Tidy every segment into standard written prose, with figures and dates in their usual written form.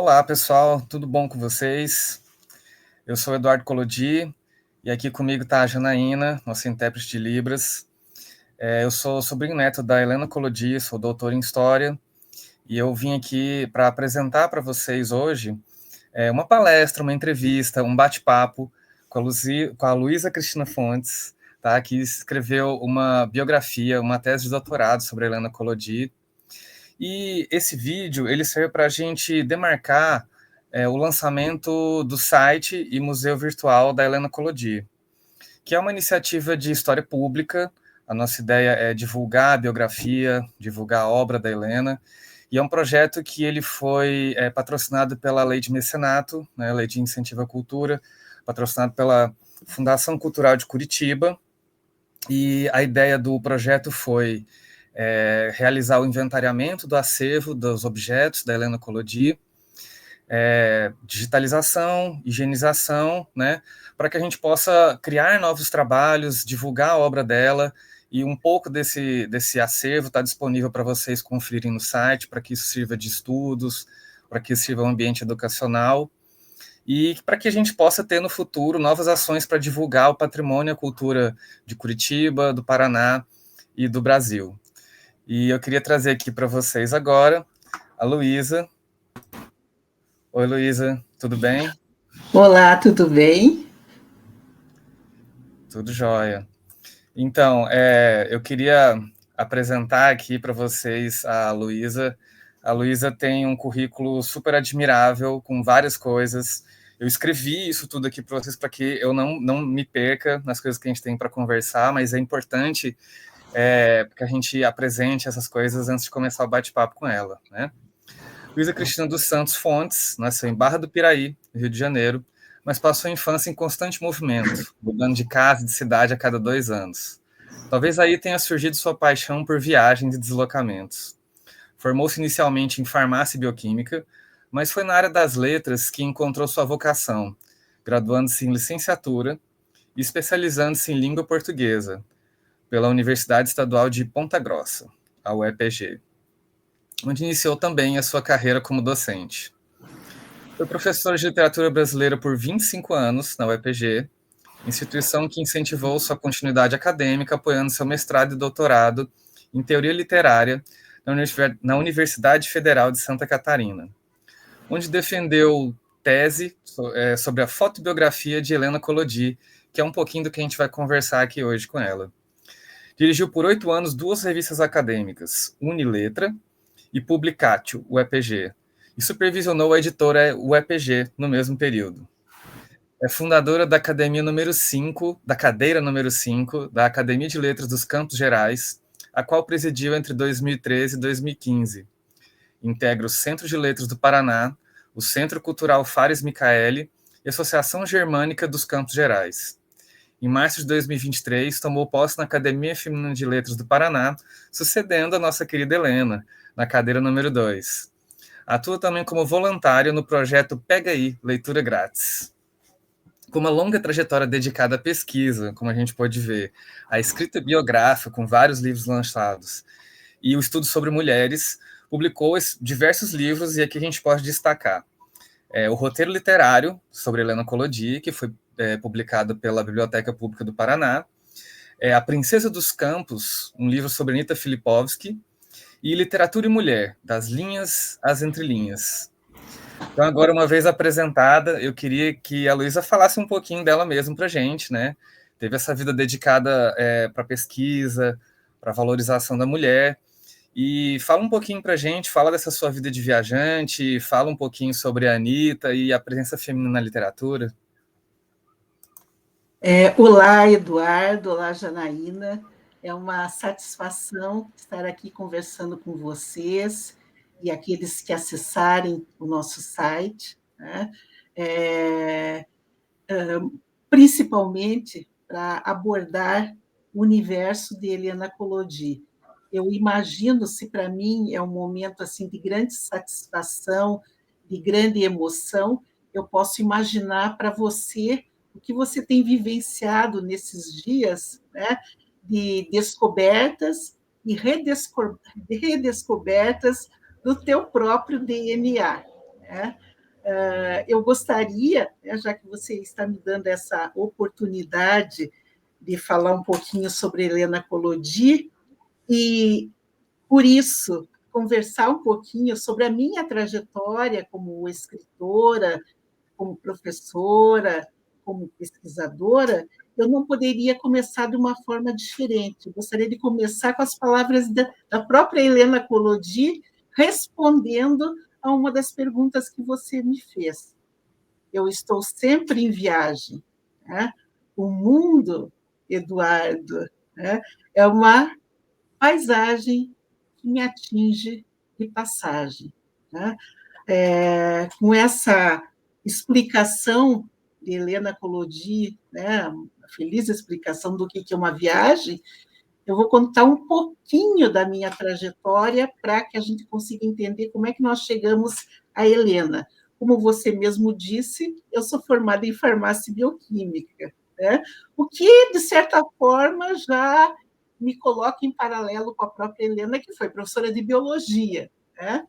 Olá, pessoal, tudo bom com vocês? Eu sou Eduardo Colodi e aqui comigo está a Janaína, nossa intérprete de Libras. Eu sou sobrinho neto da Helena Colodi, sou doutor em História e eu vim aqui para apresentar para vocês hoje uma palestra, uma entrevista, um bate-papo com a Luísa Cristina Fontes, tá? Que escreveu uma biografia, uma tese de doutorado sobre a Helena Colodi. E esse vídeo ele serve para a gente demarcar o lançamento do site e museu virtual da Helena Colodi, que é uma iniciativa de história pública. A nossa ideia é divulgar a biografia, divulgar a obra da Helena, e é um projeto que ele foi patrocinado pela Lei de Mecenato, né, Lei de Incentivo à Cultura, patrocinado pela Fundação Cultural de Curitiba, e a ideia do projeto foi realizar o inventariamento do acervo dos objetos da Helena Colodi, digitalização, higienização, né, para que a gente possa criar novos trabalhos, divulgar a obra dela, e um pouco desse acervo está disponível para vocês conferirem no site, para que isso sirva de estudos, para que isso sirva um ambiente educacional, e para que a gente possa ter no futuro novas ações para divulgar o patrimônio e a cultura de Curitiba, do Paraná e do Brasil. E eu queria trazer aqui para vocês agora a Luísa. Oi, Luísa, tudo bem? Olá, tudo bem? Tudo jóia. Então, eu queria apresentar aqui para vocês a Luísa. A Luísa tem um currículo super admirável, com várias coisas. Eu escrevi isso tudo aqui para vocês para que eu não me perca nas coisas que a gente tem para conversar, mas é importante que a gente apresente essas coisas antes de começar o bate-papo com ela, né? Luísa Cristina dos Santos Fontes nasceu em Barra do Piraí, Rio de Janeiro, mas passou a infância em constante movimento, mudando de casa e de cidade a cada 2 anos. Talvez aí tenha surgido sua paixão por viagens e deslocamentos. Formou-se inicialmente em farmácia e bioquímica, mas foi na área das letras que encontrou sua vocação, graduando-se em licenciatura e especializando-se em língua portuguesa pela Universidade Estadual de Ponta Grossa, a UEPG, onde iniciou também a sua carreira como docente. Foi professora de literatura brasileira por 25 anos na UEPG, instituição que incentivou sua continuidade acadêmica, apoiando seu mestrado e doutorado em teoria literária na Universidade Federal de Santa Catarina, onde defendeu tese sobre a fotobiografia de Helena Collodi, que é um pouquinho do que a gente vai conversar aqui hoje com ela. Dirigiu por 8 anos 2 revistas acadêmicas, Uniletra e Publicatio, UEPG, e supervisionou a editora UEPG no mesmo período. É fundadora da Academia número 5, da cadeira número 5, da Academia de Letras dos Campos Gerais, a qual presidiu entre 2013 e 2015. Integra o Centro de Letras do Paraná, o Centro Cultural Fares Micaeli e a Associação Germânica dos Campos Gerais. Em março de 2023, tomou posse na Academia Feminina de Letras do Paraná, sucedendo a nossa querida Helena, na cadeira número 2. Atua também como voluntária no projeto Pega Aí, Leitura Grátis. Com uma longa trajetória dedicada à pesquisa, como a gente pode ver, à escrita biográfica, com vários livros lançados, e o estudo sobre mulheres, publicou diversos livros, e aqui a gente pode destacar o roteiro literário sobre Helena Collodi, que foi publicado pela Biblioteca Pública do Paraná, A Princesa dos Campos, um livro sobre Anita Filipovski, e Literatura e Mulher, das linhas às entrelinhas. Então, agora, uma vez apresentada, eu queria que a Luísa falasse um pouquinho dela mesma para a gente, né? Teve essa vida dedicada para pesquisa, para valorização da mulher, e fala um pouquinho para a gente, fala dessa sua vida de viajante, fala um pouquinho sobre a Anitta e a presença feminina na literatura. Olá, Eduardo, olá, Janaína. É uma satisfação estar aqui conversando com vocês e aqueles que acessarem o nosso site, né? É, Principalmente para abordar o universo de Helena Collodi. Eu imagino, se para mim é um momento assim de grande satisfação, de grande emoção, eu posso imaginar para você o que você tem vivenciado nesses dias, né, de descobertas e redescobertas do teu próprio DNA, né? Eu gostaria, já que você está me dando essa oportunidade de falar um pouquinho sobre Helena Collodi, e, por isso, conversar um pouquinho sobre a minha trajetória como escritora, como professora, como pesquisadora, eu não poderia começar de uma forma diferente. Eu gostaria de começar com as palavras da própria Helena Collodi, respondendo a uma das perguntas que você me fez. Eu estou sempre em viagem. Né? O mundo, Eduardo, né, é uma paisagem que me atinge de passagem. Né? Com essa explicação de Helena Collodi, né, a feliz explicação do que é uma viagem, eu vou contar um pouquinho da minha trajetória para que a gente consiga entender como é que nós chegamos a Helena. Como você mesmo disse, eu sou formada em farmácia bioquímica, né? O que, de certa forma, já me coloca em paralelo com a própria Helena, que foi professora de biologia, né?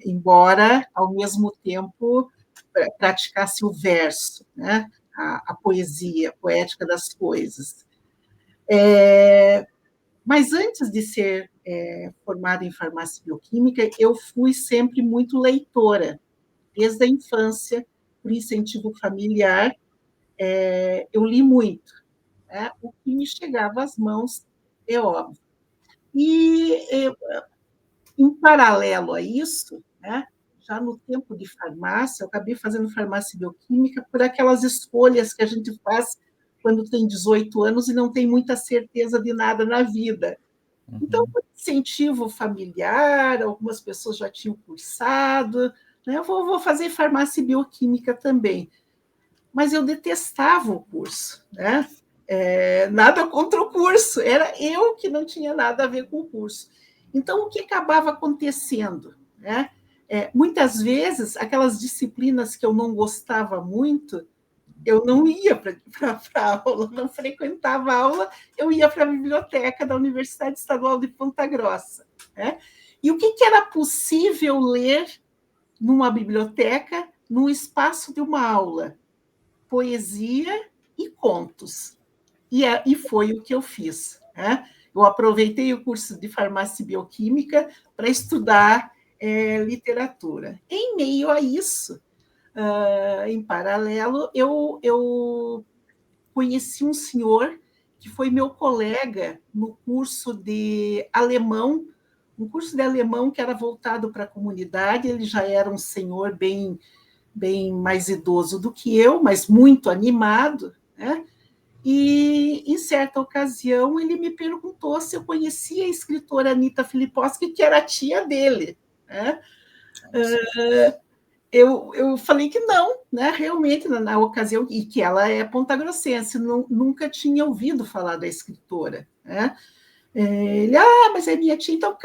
Embora, ao mesmo tempo, praticasse o verso, né? A poesia, a poética das coisas. Mas antes de ser formada em farmácia bioquímica, eu fui sempre muito leitora, desde a infância, por incentivo familiar, eu li muito, né? O que me chegava às mãos, é óbvio. E, em paralelo a isso, né, já no tempo de farmácia, eu acabei fazendo farmácia bioquímica por aquelas escolhas que a gente faz quando tem 18 anos e não tem muita certeza de nada na vida. Então, por incentivo familiar, algumas pessoas já tinham cursado, né? Eu vou fazer farmácia bioquímica também. Mas eu detestava o curso, né? Nada contra o curso, era eu que não tinha nada a ver com o curso. Então, o que acabava acontecendo? Né? Muitas vezes, aquelas disciplinas que eu não gostava muito, eu não ia para a aula, não frequentava a aula, eu ia para a biblioteca da Universidade Estadual de Ponta Grossa. Né? E o que era possível ler numa biblioteca, num espaço de uma aula? Poesia e contos. E foi o que eu fiz. Né? Eu aproveitei o curso de farmácia bioquímica para estudar literatura. Em meio a isso, em paralelo, eu conheci um senhor que foi meu colega no curso de alemão, um curso de alemão que era voltado para a comunidade. Ele já era um senhor bem mais idoso do que eu, mas muito animado, né? E, em certa ocasião, ele me perguntou se eu conhecia a escritora Anita Filipovski, que era a tia dele. Né? Eu falei que não, né? Realmente, na ocasião, e que ela é pontagrossense, nunca tinha ouvido falar da escritora. Né? Ele, mas é minha tia. Então,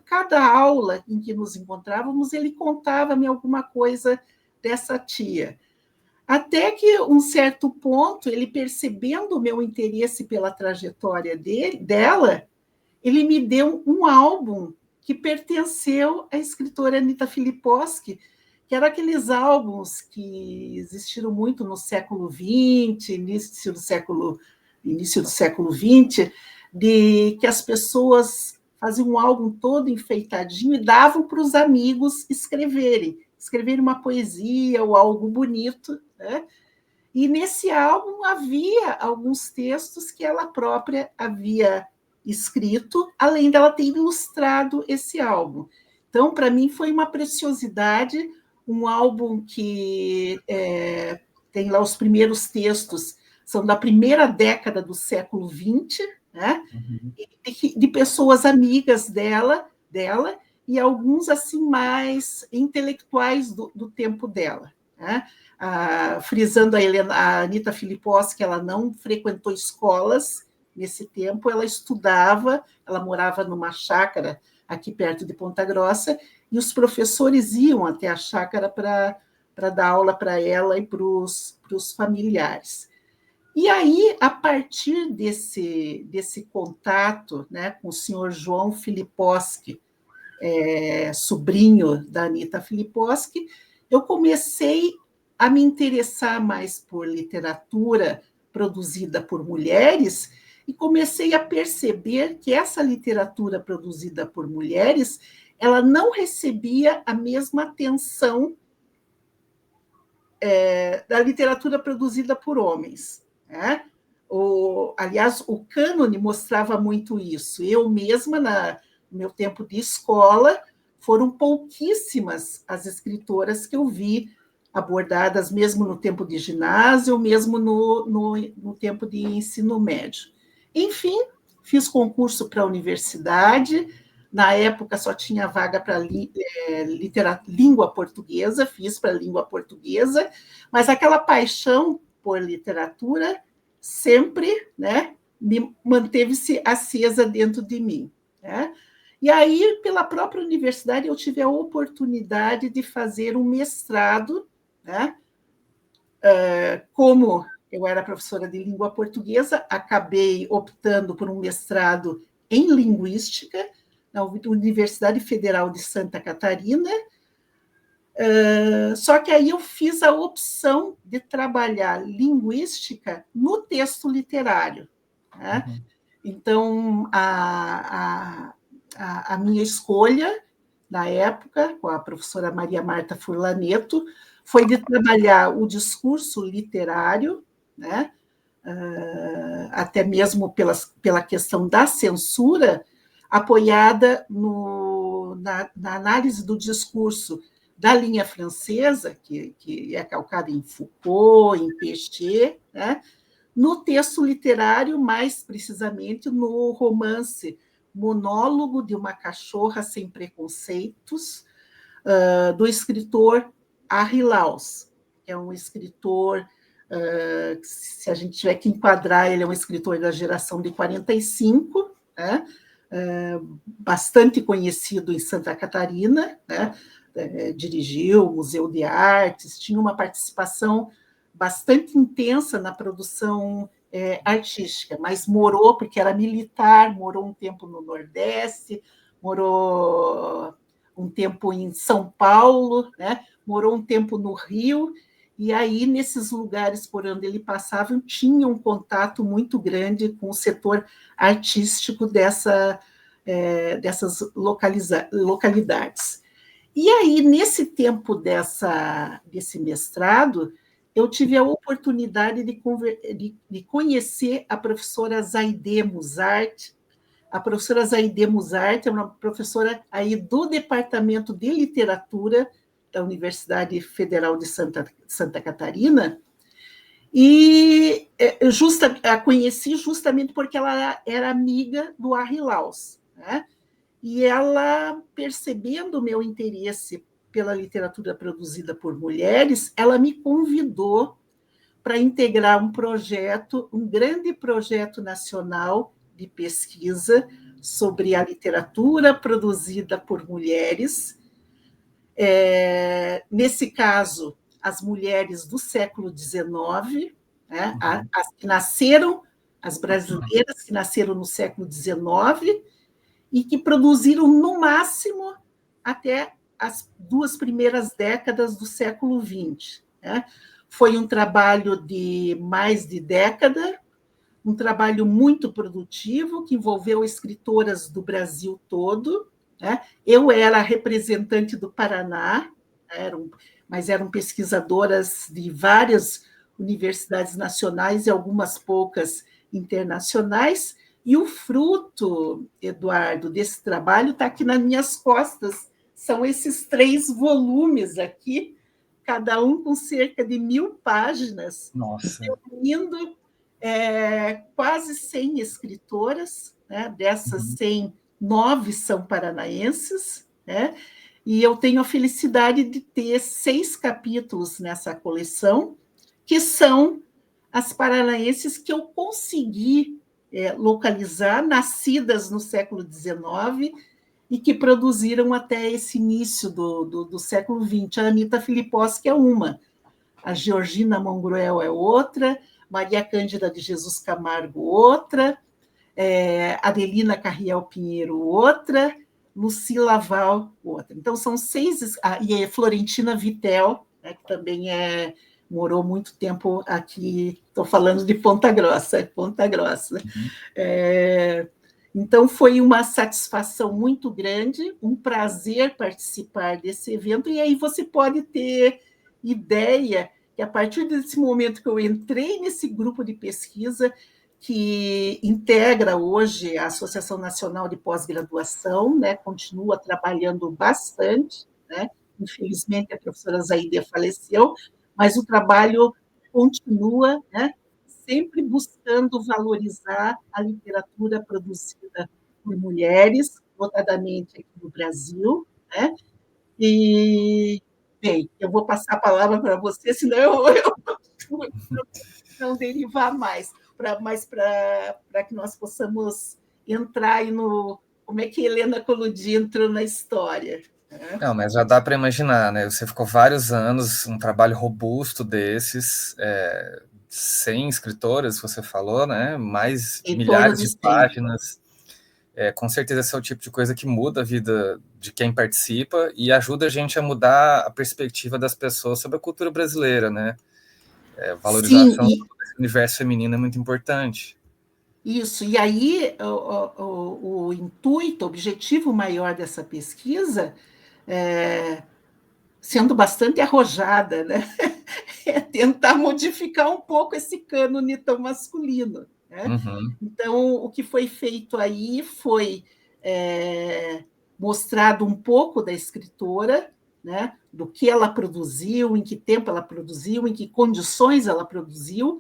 cada aula em que nos encontrávamos, ele contava-me alguma coisa dessa tia. Até que, um certo ponto, ele percebendo o meu interesse pela trajetória dela, ele me deu um álbum que pertenceu à escritora Anita Filipovski, que eram aqueles álbuns que existiram muito no século XX, início do século XX, de que as pessoas faziam um álbum todo enfeitadinho e davam para os amigos escreverem uma poesia ou algo bonito. Né? E nesse álbum havia alguns textos que ela própria havia escrito, além dela ter ilustrado esse álbum. Então, para mim, foi uma preciosidade, um álbum que tem lá os primeiros textos, são da primeira década do século XX, né? de pessoas amigas dela, e alguns assim mais intelectuais do tempo dela. Né? Frisando a Anita Filipovski, ela não frequentou escolas nesse tempo, ela estudava, ela morava numa chácara aqui perto de Ponta Grossa, e os professores iam até a chácara para dar aula para ela e para os familiares. E aí, a partir desse contato, né, com o senhor João Filipovski, sobrinho da Anita Filipovski, eu comecei a me interessar mais por literatura produzida por mulheres e comecei a perceber que essa literatura produzida por mulheres, ela não recebia a mesma atenção da literatura produzida por homens, né? Aliás, o cânone mostrava muito isso. Eu mesma, no meu tempo de escola, foram pouquíssimas as escritoras que eu vi abordadas, mesmo no tempo de ginásio, mesmo no tempo de ensino médio. Enfim, fiz concurso para a universidade. Na época só tinha vaga para língua portuguesa, fiz para língua portuguesa, mas aquela paixão por literatura sempre, né, me manteve-se acesa dentro de mim, né? E aí, pela própria universidade, eu tive a oportunidade de fazer um mestrado, né? Como eu era professora de língua portuguesa, acabei optando por um mestrado em linguística na Universidade Federal de Santa Catarina. Só que aí eu fiz a opção de trabalhar linguística no texto literário, né? Uhum. Então, a minha escolha, na época, com a professora Maria Marta Furlaneto, foi de trabalhar o discurso literário, né? Até mesmo pela questão da censura, apoiada na análise do discurso da linha francesa, que é calcada em Foucault, em Péchet, né? No texto literário, mais precisamente no romance Monólogo de uma Cachorra Sem Preconceitos, do escritor Harry Laus, que é um escritor, se a gente tiver que enquadrar, ele é um escritor da geração de 45, né? Bastante conhecido em Santa Catarina, né? Dirigiu o Museu de Artes, tinha uma participação bastante intensa na produção artística, mas morou, porque era militar, morou um tempo no Nordeste, morou um tempo em São Paulo, né? Morou um tempo no Rio, e aí, nesses lugares por onde ele passava, tinha um contato muito grande com o setor artístico dessas localidades. E aí, nesse tempo desse mestrado, eu tive a oportunidade de conhecer a professora Zaide Musart. A professora Zaide Musart é uma professora aí do Departamento de Literatura da Universidade Federal de Santa Catarina, e a conheci justamente porque ela era amiga do Harry Laus, né? E ela, percebendo o meu interesse pela literatura produzida por mulheres, ela me convidou para integrar um grande projeto nacional de pesquisa sobre a literatura produzida por mulheres. Nesse caso, as mulheres do século XIX, né, as brasileiras que nasceram no século XIX, e que produziram, no máximo, até as 2 primeiras décadas do século XX. Né? Foi um trabalho de mais de década, um trabalho muito produtivo, que envolveu escritoras do Brasil todo. Né? Eu era representante do Paraná, mas eram pesquisadoras de várias universidades nacionais e algumas poucas internacionais, e o fruto, Eduardo, desse trabalho está aqui nas minhas costas. São esses 3 volumes aqui, cada um com cerca de 1.000 páginas, reunindo quase 100 escritoras, né? Dessas 100, 9 são paranaenses, né? E eu tenho a felicidade de ter 6 capítulos nessa coleção, que são as paranaenses que eu consegui localizar, nascidas no século XIX e que produziram até esse início do século XX. A Anita Filipovski é uma, a Georgina Mongruel é outra, Maria Cândida de Jesus Camargo outra, Adelina Carriel Pinheiro outra, Lucila Laval, outra. Então, são 6, e a Florentina Vitel, né, que também morou muito tempo aqui, estou falando de Ponta Grossa, Ponta Grossa. Uhum. Então, foi uma satisfação muito grande, um prazer participar desse evento, e aí você pode ter ideia que, a partir desse momento que eu entrei nesse grupo de pesquisa, que integra hoje a Associação Nacional de Pós-Graduação, né, continua trabalhando bastante, né? Infelizmente, a professora Zaide faleceu, mas o trabalho continua, né, sempre buscando valorizar a literatura produzida por mulheres, notadamente aqui no Brasil, né? E, bem, eu vou passar a palavra para você, senão eu não derivar para que nós possamos entrar aí no como é que Helena Collodi entrou na história. Né? Não, mas já dá para imaginar, né? Você ficou vários anos, um trabalho robusto desses, 100 escritoras, você falou, né? Mais Em torno milhares de de 100. páginas. Com certeza esse é o tipo de coisa que muda a vida de quem participa e ajuda a gente a mudar a perspectiva das pessoas sobre a cultura brasileira, né? Sim, Valorização do universo feminino é muito importante. isso. E aí o intuito, o objetivo maior dessa pesquisa, sendo bastante arrojada, né? É tentar modificar um pouco esse cânone tão masculino. Né? Uhum. Então, o que foi feito aí foi mostrado um pouco da escritora, né? Do que ela produziu, em que tempo ela produziu, em que condições ela produziu.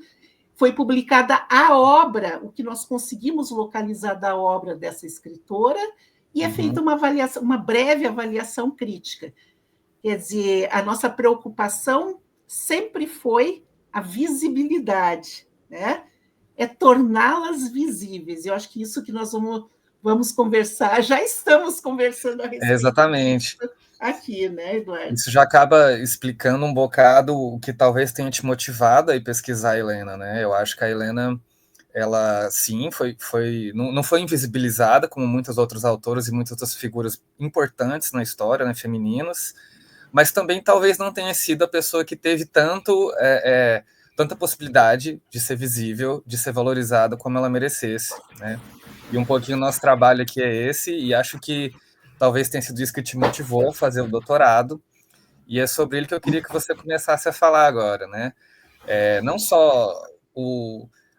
Foi publicada a obra, o que nós conseguimos localizar da obra dessa escritora, e é feita uma avaliação, uma breve avaliação crítica. Quer dizer, a nossa preocupação sempre foi a visibilidade, né? É torná-las visíveis. Eu acho que isso que nós vamos conversar, já estamos conversando a respeito disso Exatamente. aqui, né, Eduardo? Isso já acaba explicando um bocado o que talvez tenha te motivado a ir pesquisar a Helena, né? Eu acho que a Helena, ela sim, não foi invisibilizada como muitas outras autoras e muitas outras figuras importantes na história, né, femininas, mas também talvez não tenha sido a pessoa que teve tanta possibilidade de ser visível, de ser valorizada como ela merecesse, né? E um pouquinho o nosso trabalho aqui é esse, e acho que talvez tenha sido isso que te motivou a fazer o doutorado, e é sobre ele que eu queria que você começasse a falar agora, né? Não só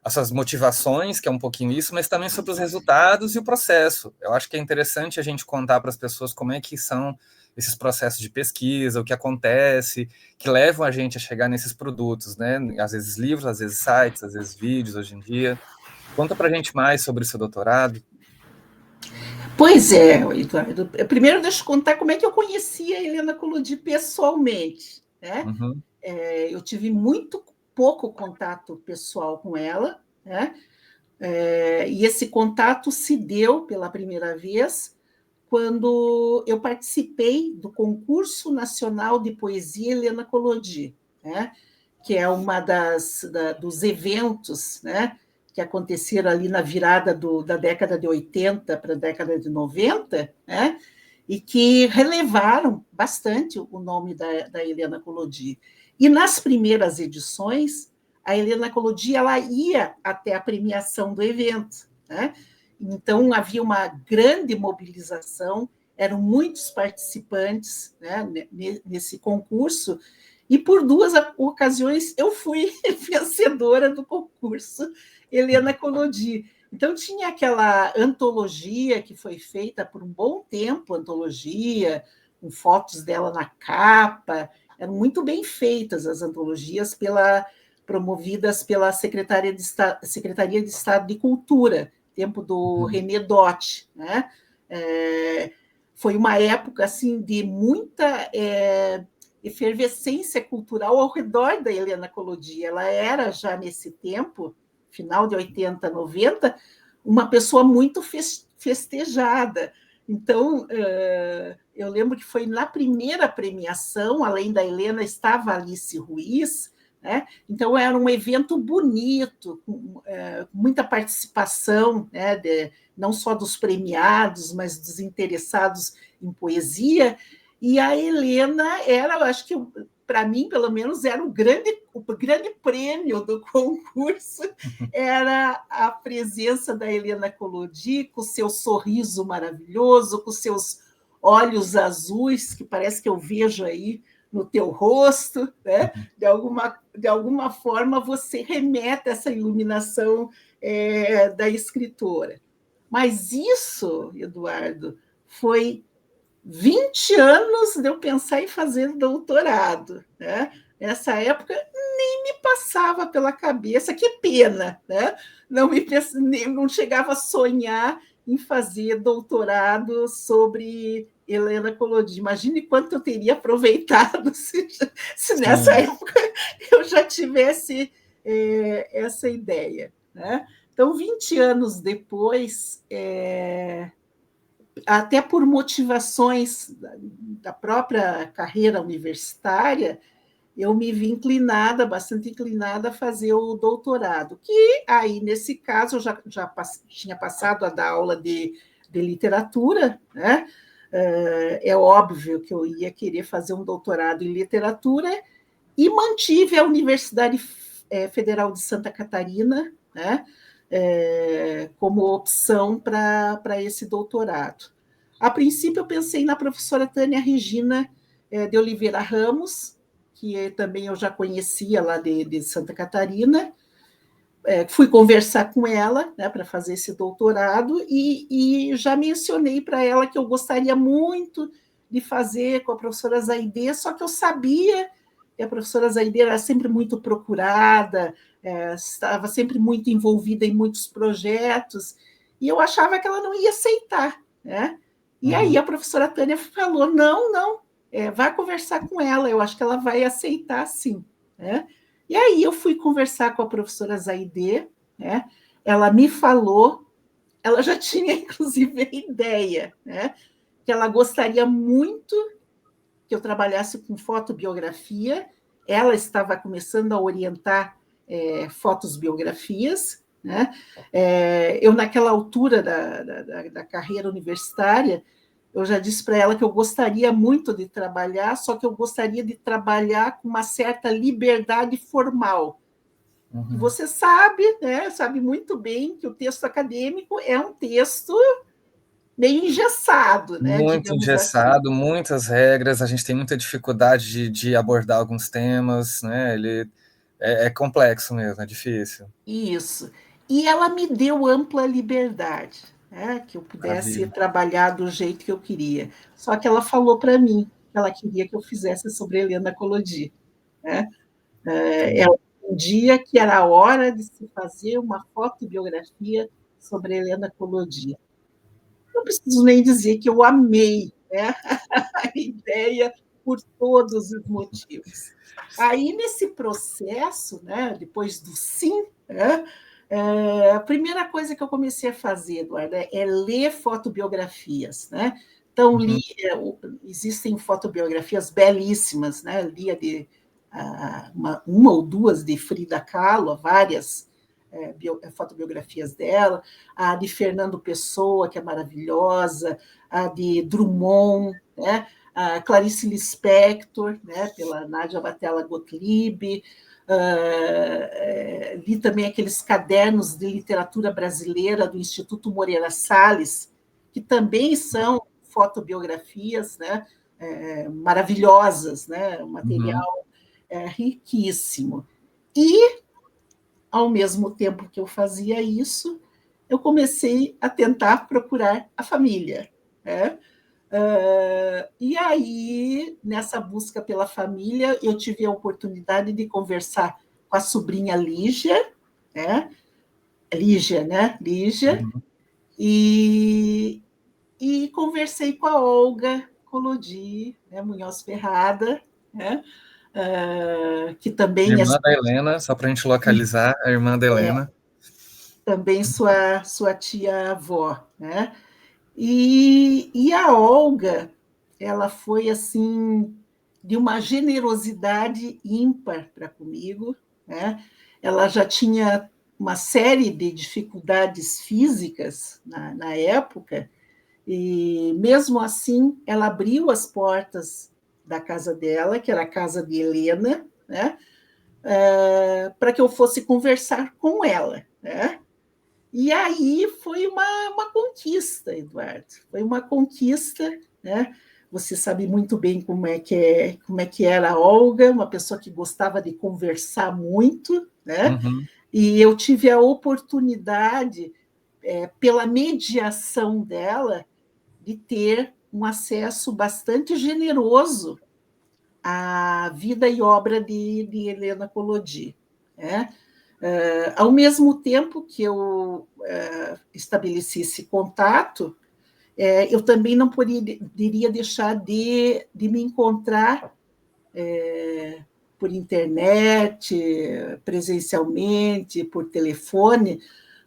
as suas motivações, que é um pouquinho isso, mas também sobre os resultados e o processo. Eu acho que é interessante a gente contar para as pessoas como é que são esses processos de pesquisa, o que acontece, que levam a gente a chegar nesses produtos, né? Às vezes livros, às vezes sites, às vezes vídeos hoje em dia. Conta para a gente mais sobre o seu doutorado. Pois é, Eduardo. Primeiro, deixa eu contar como é que eu conheci a Helena Collodi pessoalmente. Né? Uhum. Eu tive muito pouco contato pessoal com ela, né? E esse contato se deu pela primeira vez quando eu participei do Concurso Nacional de Poesia Helena Collodi, né? Que é uma dos eventos, né? Que aconteceram ali na virada da década de 80 para a década de 90, né? E que relevaram bastante o nome da Helena Collodi. E nas primeiras edições, a Helena Collodi ela ia até a premiação do evento, né? Então havia uma grande mobilização, eram muitos participantes, né, nesse concurso, e por 2 ocasiões eu fui vencedora do concurso Helena Collodi. Então, tinha aquela antologia que foi feita por um bom tempo, antologia, com fotos dela na capa, eram muito bem feitas as antologias promovidas pela Secretaria de Estado de Cultura, tempo do René Dott. Né? Foi uma época assim, de muita efervescência cultural ao redor da Helena Collodi. Ela era, já nesse tempo, final de 80, 90, uma pessoa muito festejada. Então, eu lembro que foi na primeira premiação, além da Helena, estava Alice Ruiz, né? Então, era um evento bonito, com muita participação, né, não só dos premiados, mas dos interessados em poesia. E a Helena era, eu acho que, para mim, pelo menos, era o grande prêmio do concurso, era a presença da Helena Collodi, com seu sorriso maravilhoso, com seus olhos azuis, que parece que eu vejo aí no teu rosto, né? De alguma forma você remete a essa iluminação da escritora. Mas isso, Eduardo, foi 20 anos de eu pensar em fazer doutorado, né? Nessa época nem me passava pela cabeça, que pena, né? Não chegava a sonhar em fazer doutorado sobre Helena Collodi. Imagine quanto eu teria aproveitado se nessa Sim, época eu já tivesse essa ideia, né? Então, 20 anos depois, até por motivações da própria carreira universitária, eu me vi inclinada, bastante inclinada a fazer o doutorado, que aí, nesse caso, eu já tinha passado a dar aula de literatura, né? É óbvio que eu ia querer fazer um doutorado em literatura e mantive a Universidade Federal de Santa Catarina, né? Como opção para esse doutorado. A princípio, eu pensei na professora Tânia Regina de Oliveira Ramos, que também eu já conhecia lá de Santa Catarina. Fui conversar com ela, né, para fazer esse doutorado e já mencionei para ela que eu gostaria muito de fazer com a professora Zaide, só que eu sabia que a professora Zaide era sempre muito procurada, estava sempre muito envolvida em muitos projetos, e eu achava que ela não ia aceitar, né? E aí a professora Tânia falou, não, vá conversar com ela, eu acho que ela vai aceitar sim, né? E aí eu fui conversar com a professora Zaide, né? Ela me falou, ela já tinha inclusive a ideia, né? Que ela gostaria muito que eu trabalhasse com fotobiografia. Ela estava começando a orientar fotobiografias, né? Eu, naquela altura da carreira universitária, eu já disse para ela que eu gostaria muito de trabalhar, só que eu gostaria de trabalhar com uma certa liberdade formal. Que você sabe, né, sabe muito bem que o texto acadêmico é um texto meio engessado, né, muito digamos assim. engessado, muitas regras, a gente tem muita dificuldade de abordar alguns temas, né? Ele é complexo mesmo, é difícil. Isso. E ela me deu ampla liberdade, né, que eu pudesse Maravilha. trabalhar do jeito que eu queria. Só que ela falou para mim que ela queria que eu fizesse sobre Helena Collodi, né? Entendi. Um dia que era a hora de se fazer uma fotobiografia sobre Helena Collodi. Não preciso nem dizer que eu amei, né, a ideia por todos os motivos. Aí, nesse processo, né, depois do sim, né, a primeira coisa que eu comecei a fazer, Eduardo, é ler fotobiografias, né? Então, Uhum. existem fotobiografias belíssimas, né? Li uma ou duas de Frida Kahlo, várias fotobiografias dela, a de Fernando Pessoa, que é maravilhosa, a de Drummond, né? A Clarice Lispector, né? Pela Nádia Vatela Gottlieb, li também aqueles cadernos de literatura brasileira do Instituto Moreira Salles, que também são fotobiografias, né? Maravilhosas, né? Um Uhum. material riquíssimo. E, ao mesmo tempo que eu fazia isso, eu comecei a tentar procurar a família, né? E aí, nessa busca pela família, eu tive a oportunidade de conversar com a sobrinha Lígia, né? Lígia, né? Lígia, Uhum. e, e conversei com a Olga Collodi, né? Munhoz Ferrada, né? Que também é Irmã da Helena, só para a gente localizar, a irmã da Helena. também sua tia-avó, né? E a Olga, ela foi assim de uma generosidade ímpar para comigo, né? Ela já tinha uma série de dificuldades físicas na época, e mesmo assim ela abriu as portas da casa dela, que era a casa de Helena, né? Para que eu fosse conversar com ela, né? E aí foi uma conquista, Eduardo. Foi uma conquista, né? Você sabe muito bem como é que era a Olga, uma pessoa que gostava de conversar muito, né? Uhum. E eu tive a oportunidade, pela mediação dela, de ter um acesso bastante generoso à vida e obra de Helena Collodi, né? Ao mesmo tempo que eu estabeleci esse contato, eu também não poderia deixar de me encontrar por internet, presencialmente, por telefone,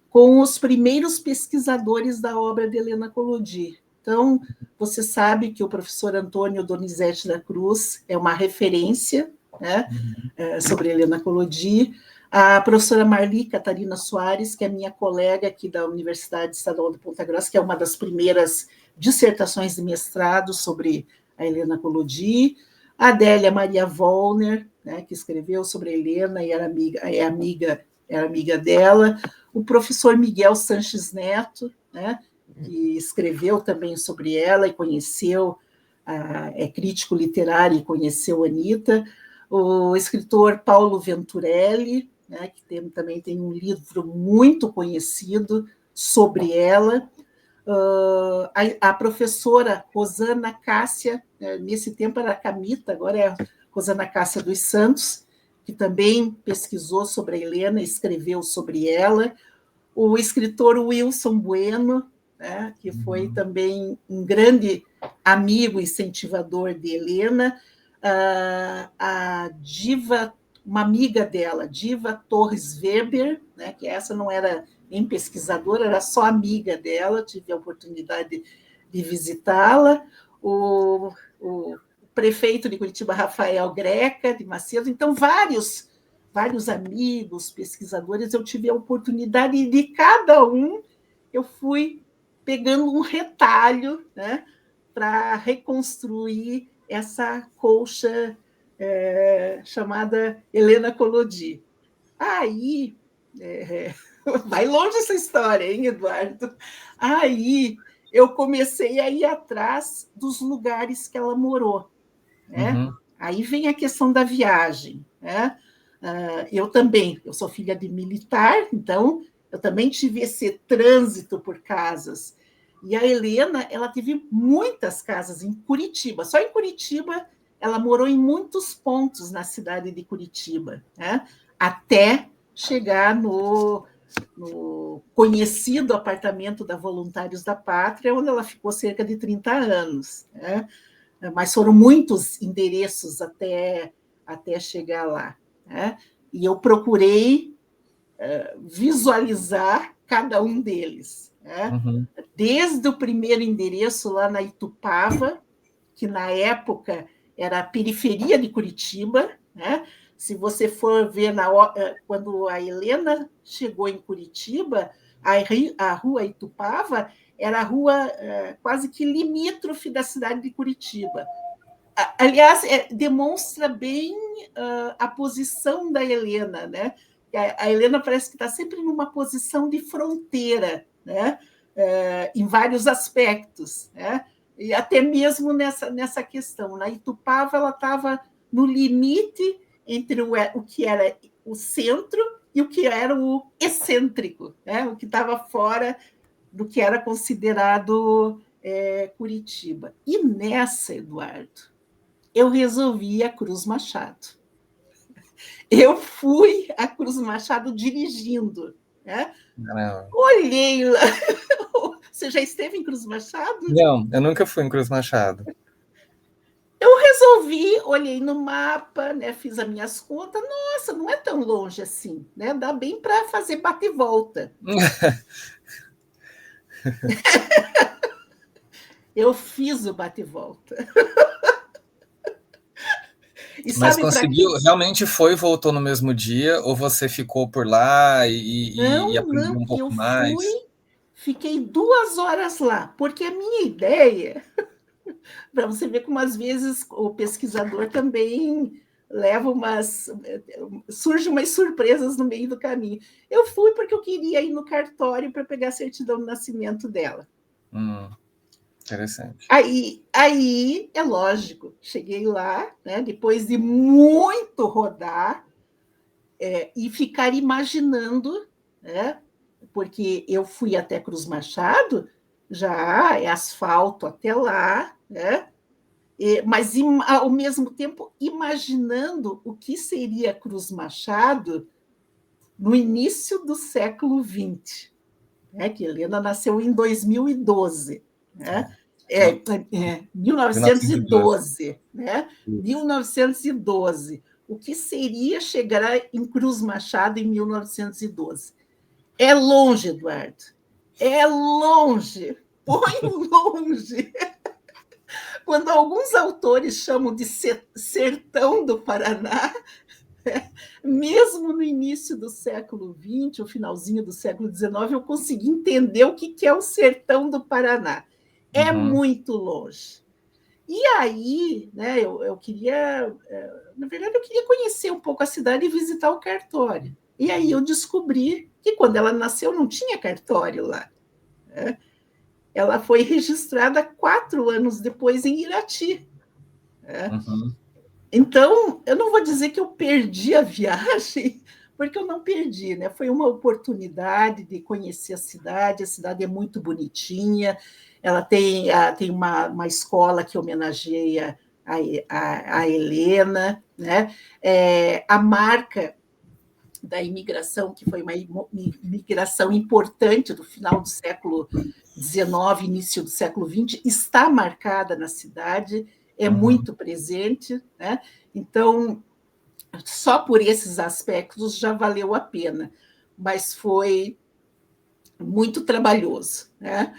com os primeiros pesquisadores da obra de Helena Collodi. Então, você sabe que o professor Antônio Donizete da Cruz é uma referência, né, sobre Helena Collodi. A professora Marli Catarina Soares, que é minha colega aqui da Universidade Estadual de Ponta Grossa, que é uma das primeiras dissertações de mestrado sobre a Helena Collodi. A Adélia Maria Vollner, né, que escreveu sobre a Helena e era amiga dela. O professor Miguel Sanches Neto, né, que escreveu também sobre ela e conheceu, é crítico literário e conheceu a Anitta. O escritor Paulo Venturelli, né, que também tem um livro muito conhecido sobre ela. A professora Rosana Cássia, nesse tempo era Camita, agora é Rosana Cássia dos Santos, que também pesquisou sobre a Helena, escreveu sobre ela. O escritor Wilson Bueno, né, que foi também um grande amigo incentivador de Helena. A Diva, uma amiga dela, Diva Torres Weber, né, que essa não era nem pesquisadora, era só amiga dela, tive a oportunidade de visitá-la. O prefeito de Curitiba, Rafael Greca, de Macedo. Então, vários amigos, pesquisadores, eu tive a oportunidade e de cada um eu fui pegando um retalho, né, para reconstruir essa colcha chamada Helena Collodi. Aí, vai longe essa história, hein, Eduardo? Aí eu comecei a ir atrás dos lugares que ela morou, né? Uhum. Aí vem a questão da viagem, né? Eu sou filha de militar, então eu também tive esse trânsito por casas. E a Helena, ela teve muitas casas em Curitiba. Só em Curitiba, ela morou em muitos pontos na cidade de Curitiba, né? Até chegar no conhecido apartamento da Voluntários da Pátria, onde ela ficou cerca de 30 anos, né? Mas foram muitos endereços até chegar lá, né? E eu procurei visualizar cada um deles, né? Uhum. Desde o primeiro endereço lá na Itupava, que na época era a periferia de Curitiba, né? Se você for ver quando a Helena chegou em Curitiba, a rua Itupava era a rua quase que limítrofe da cidade de Curitiba. Aliás, demonstra bem a posição da Helena, né? A Helena parece que está sempre numa posição de fronteira, né? Em vários aspectos, né? E até mesmo nessa questão. Na Itupava, ela estava no limite entre o que era o centro e o que era o excêntrico, né? O que estava fora do que era considerado Curitiba. E nessa, Eduardo, eu resolvi a Cruz Machado. Eu fui a Cruz Machado dirigindo, né? Não. Olhei lá. Você já esteve em Cruz Machado? Não, eu nunca fui em Cruz Machado. Eu resolvi, olhei no mapa, né, fiz as minhas contas. Nossa, não é tão longe assim, né? Dá bem para fazer bate e volta. Eu fiz o bate e volta. E Mas sabe para conseguiu, quem? realmente foi e voltou no mesmo dia, ou você ficou por lá e Não, aprendeu não, um eu pouco fui, mais? fiquei 2 horas lá, porque a minha ideia, para você ver como às vezes o pesquisador também leva surge umas surpresas no meio do caminho. Eu fui porque eu queria ir no cartório para pegar a certidão de nascimento dela. Interessante. Aí é lógico, cheguei lá, né, depois de muito rodar e ficar imaginando, né, porque eu fui até Cruz Machado, já é asfalto até lá, né, mas ao mesmo tempo imaginando o que seria Cruz Machado no início do século XX, né, que Helena nasceu em 2012, né? No, 1912. 1912, né? Isso. 1912. O que seria chegar em Cruz Machado em 1912? É longe, Eduardo. É longe. Põe longe. Quando alguns autores chamam de sertão do Paraná, mesmo no início do século XX, o finalzinho do século XIX, eu consegui entender o que é o sertão do Paraná. É Uhum. muito longe. E aí, né, eu queria, na verdade, eu queria conhecer um pouco a cidade e visitar o cartório. E aí eu descobri que quando ela nasceu não tinha cartório lá. Né? Ela foi registrada 4 anos depois em Irati. Né? Uhum. Então, eu não vou dizer que eu perdi a viagem, porque eu não perdi, né? Foi uma oportunidade de conhecer a cidade é muito bonitinha, ela tem uma escola que homenageia a Helena, né? A marca da imigração, que foi uma imigração importante do final do século XIX, início do século XX, está marcada na cidade, é Uhum. muito presente, né? Então, só por esses aspectos já valeu a pena, mas foi muito trabalhoso, né?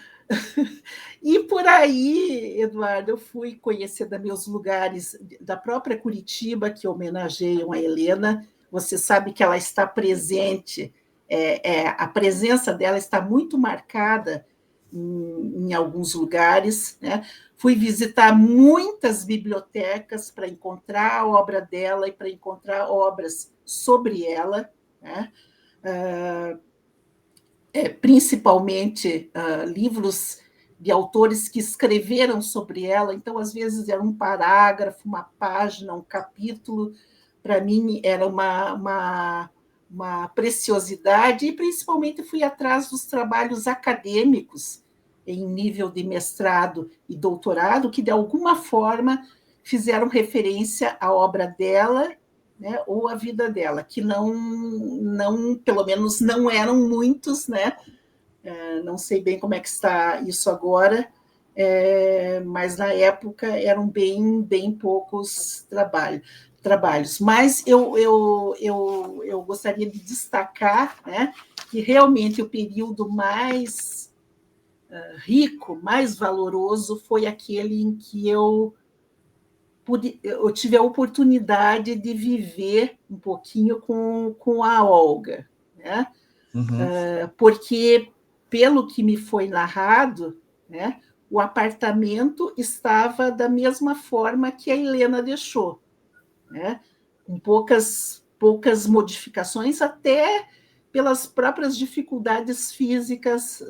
E por aí, Eduardo, eu fui conhecer meus lugares da própria Curitiba, que homenageiam a Helena. Você sabe que ela está presente, a presença dela está muito marcada em alguns lugares. Né? Fui visitar muitas bibliotecas para encontrar a obra dela e para encontrar obras sobre ela. Né? Principalmente livros de autores que escreveram sobre ela, então, às vezes, era um parágrafo, uma página, um capítulo, para mim era uma preciosidade, e principalmente fui atrás dos trabalhos acadêmicos em nível de mestrado e doutorado, que de alguma forma fizeram referência à obra dela, né, ou à vida dela, que não, pelo menos não eram muitos, né? Não sei bem como é que está isso agora, mas na época eram bem poucos trabalhos. Mas eu gostaria de destacar, né, que realmente o período mais rico, mais valoroso, foi aquele em que eu tive a oportunidade de viver um pouquinho com a Olga, né? Uhum. Porque, pelo que me foi narrado, né, o apartamento estava da mesma forma que a Helena deixou, né, com poucas modificações, até pelas próprias dificuldades físicas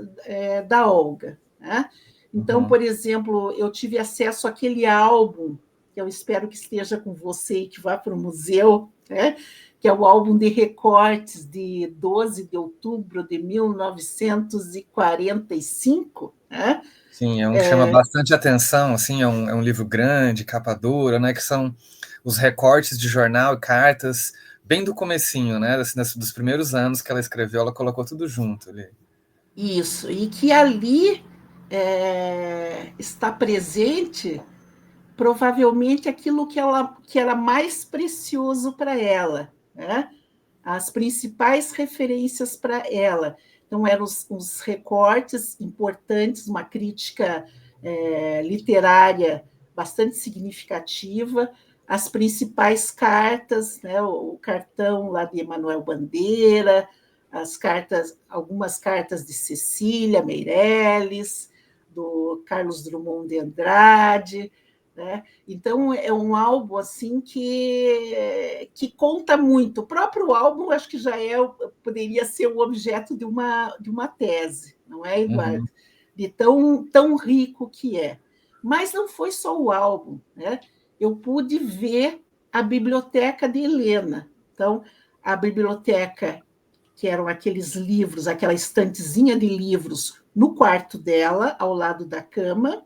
da Olga. Né? Então, Uhum. por exemplo, eu tive acesso àquele álbum, que eu espero que esteja com você e que vá para o museu, né? Que é o álbum de recortes de 12 de outubro de 1945. Né? Sim, é um que chama bastante atenção, assim, é um livro grande, capa dura, né, que são os recortes de jornal e cartas, bem do comecinho, né, assim, dos primeiros anos que ela escreveu, ela colocou tudo junto ali. Isso, e que ali está presente provavelmente aquilo que era mais precioso para ela, né? As principais referências para ela. Então, eram os recortes importantes, uma crítica literária bastante significativa, as principais cartas, né, o cartão lá de Emanuel Bandeira, as cartas, algumas cartas de Cecília Meirelles, do Carlos Drummond de Andrade, né? Então é um álbum assim que conta muito. O próprio álbum acho que já poderia ser o objeto de uma tese, não é, Eduardo? Uhum. De tão rico que é. Mas não foi só o álbum, né? Eu pude ver a biblioteca de Helena. Então, a biblioteca, que eram aqueles livros, aquela estantezinha de livros no quarto dela, ao lado da cama,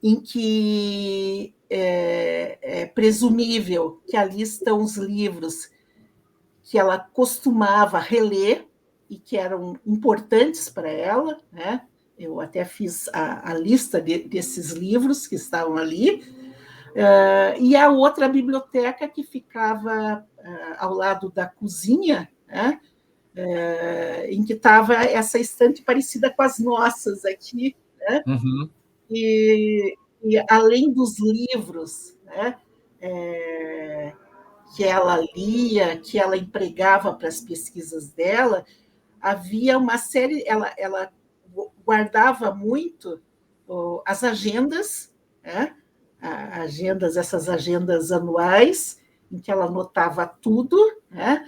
em que é presumível que ali estão os livros que ela costumava reler e que eram importantes para ela, né? Eu até fiz a lista desses livros que estavam ali, e a outra biblioteca que ficava ao lado da cozinha, né? Em que estava essa estante parecida com as nossas aqui, né? Uhum. E além dos livros, né? É, que ela lia, que ela empregava para as pesquisas dela, havia uma série, ela guardava muito as agendas, né? Essas agendas anuais, em que ela anotava tudo, né?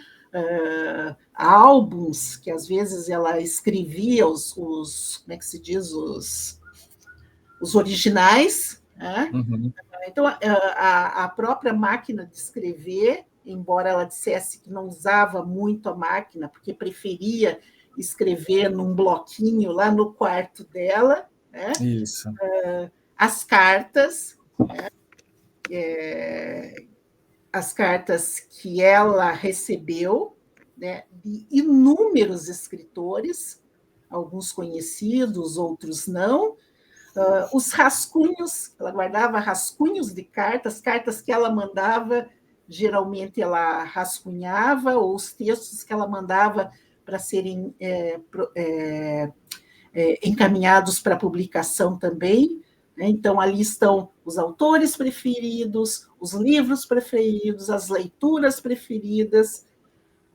Álbuns, que às vezes ela escrevia como é que se diz, os originais, né? Uhum. Então, a própria máquina de escrever, embora ela dissesse que não usava muito a máquina, porque preferia escrever num bloquinho lá no quarto dela, né? Isso. As cartas, é, as cartas que ela recebeu, né, de inúmeros escritores, alguns conhecidos, outros não, os rascunhos, ela guardava rascunhos de cartas, cartas que ela mandava, geralmente ela rascunhava, ou os textos que ela mandava para serem encaminhados para publicação também. Né? Então, ali estão os autores preferidos, os livros preferidos, as leituras preferidas.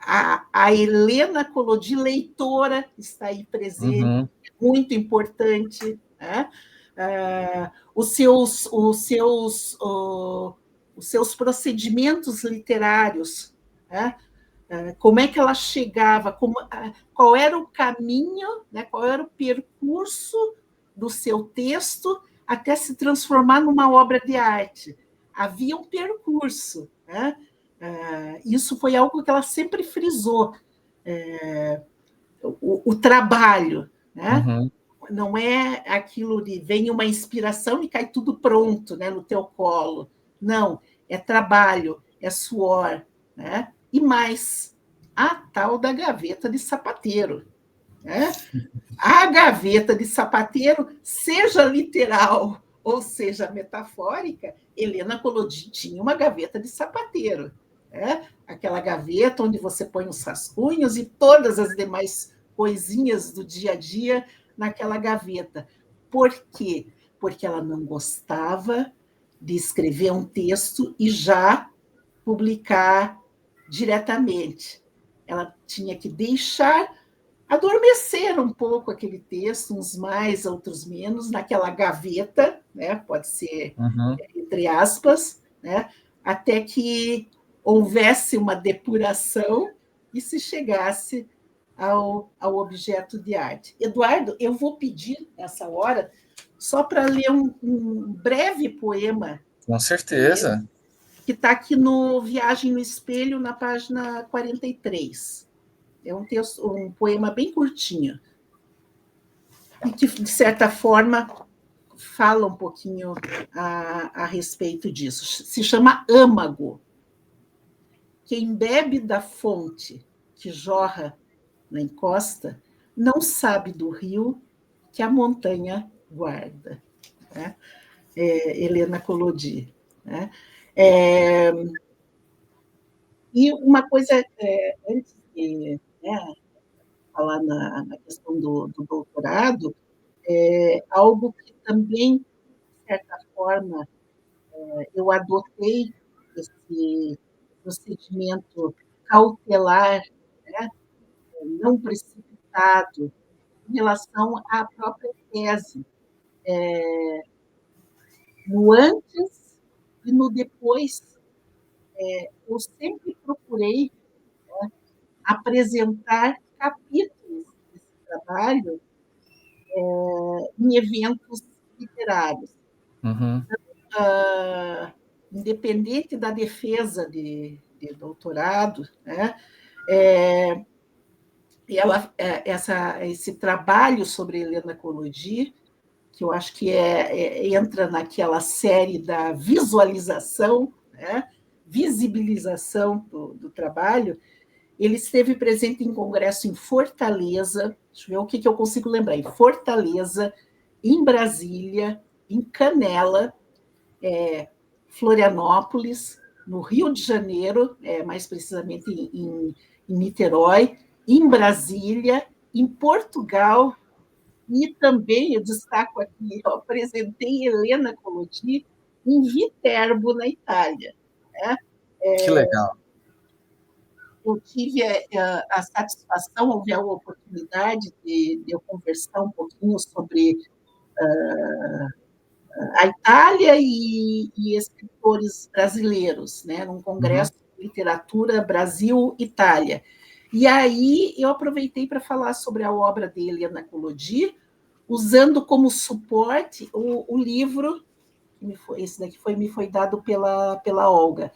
A Helena Collodi, leitora, está aí presente, Uhum. muito importante, né? Os seus procedimentos literários, né? Como é que ela chegava, qual era o caminho, né? Qual era o percurso do seu texto até se transformar numa obra de arte. Havia um percurso, né? Isso foi algo que ela sempre frisou, o trabalho, né? Uhum. Não é aquilo de vem uma inspiração e cai tudo pronto, né, no teu colo. Não, é trabalho, é suor, né? E mais, a tal da gaveta de sapateiro, né? A gaveta de sapateiro, seja literal ou seja metafórica, Helena Collodi tinha uma gaveta de sapateiro, né? Aquela gaveta onde você põe os rascunhos e todas as demais coisinhas do dia a dia naquela gaveta. Por quê? Porque ela não gostava de escrever um texto e já publicar diretamente. Ela tinha que deixar adormecer um pouco aquele texto, uns mais, outros menos, naquela gaveta, né? Pode ser Uhum. entre aspas, né? Até que houvesse uma depuração e se chegasse ao objeto de arte. Eduardo, eu vou pedir nessa hora só para ler um breve poema Com certeza. que está aqui no Viagem no Espelho, na página 43. É um texto, um poema bem curtinho e que, de certa forma, fala um pouquinho a respeito disso. Se chama âmago. Quem bebe da fonte que jorra na encosta não sabe do rio que a montanha guarda. Né? Helena Collodi. Né? É, e uma coisa, antes de falar na questão do doutorado, algo que também, de certa forma, eu adotei, esse procedimento cautelar, né, não precipitado, em relação à própria tese, no antes e no depois. Eu sempre procurei apresentar capítulos desse trabalho em eventos literários. Uhum. Independente da defesa de doutorado, né? E esse trabalho sobre Helena Collodi, que eu acho que entra naquela série da visualização, né? Visibilização do trabalho. Ele esteve presente em congresso em Fortaleza, deixa eu ver o que eu consigo lembrar, em Fortaleza, em Brasília, em Canela, Florianópolis, no Rio de Janeiro, mais precisamente em Niterói, em Brasília, em Portugal, e também, eu destaco aqui, eu apresentei Helena Collodi em Viterbo, na Itália. Né? Que legal. Eu tive a satisfação, houve a oportunidade de eu conversar um pouquinho sobre a Itália e escritores brasileiros, né, num Uhum. congresso de literatura Brasil-Itália. E aí eu aproveitei para falar sobre a obra de Helena Collodi, usando como suporte o livro, esse daqui me foi dado pela Olga,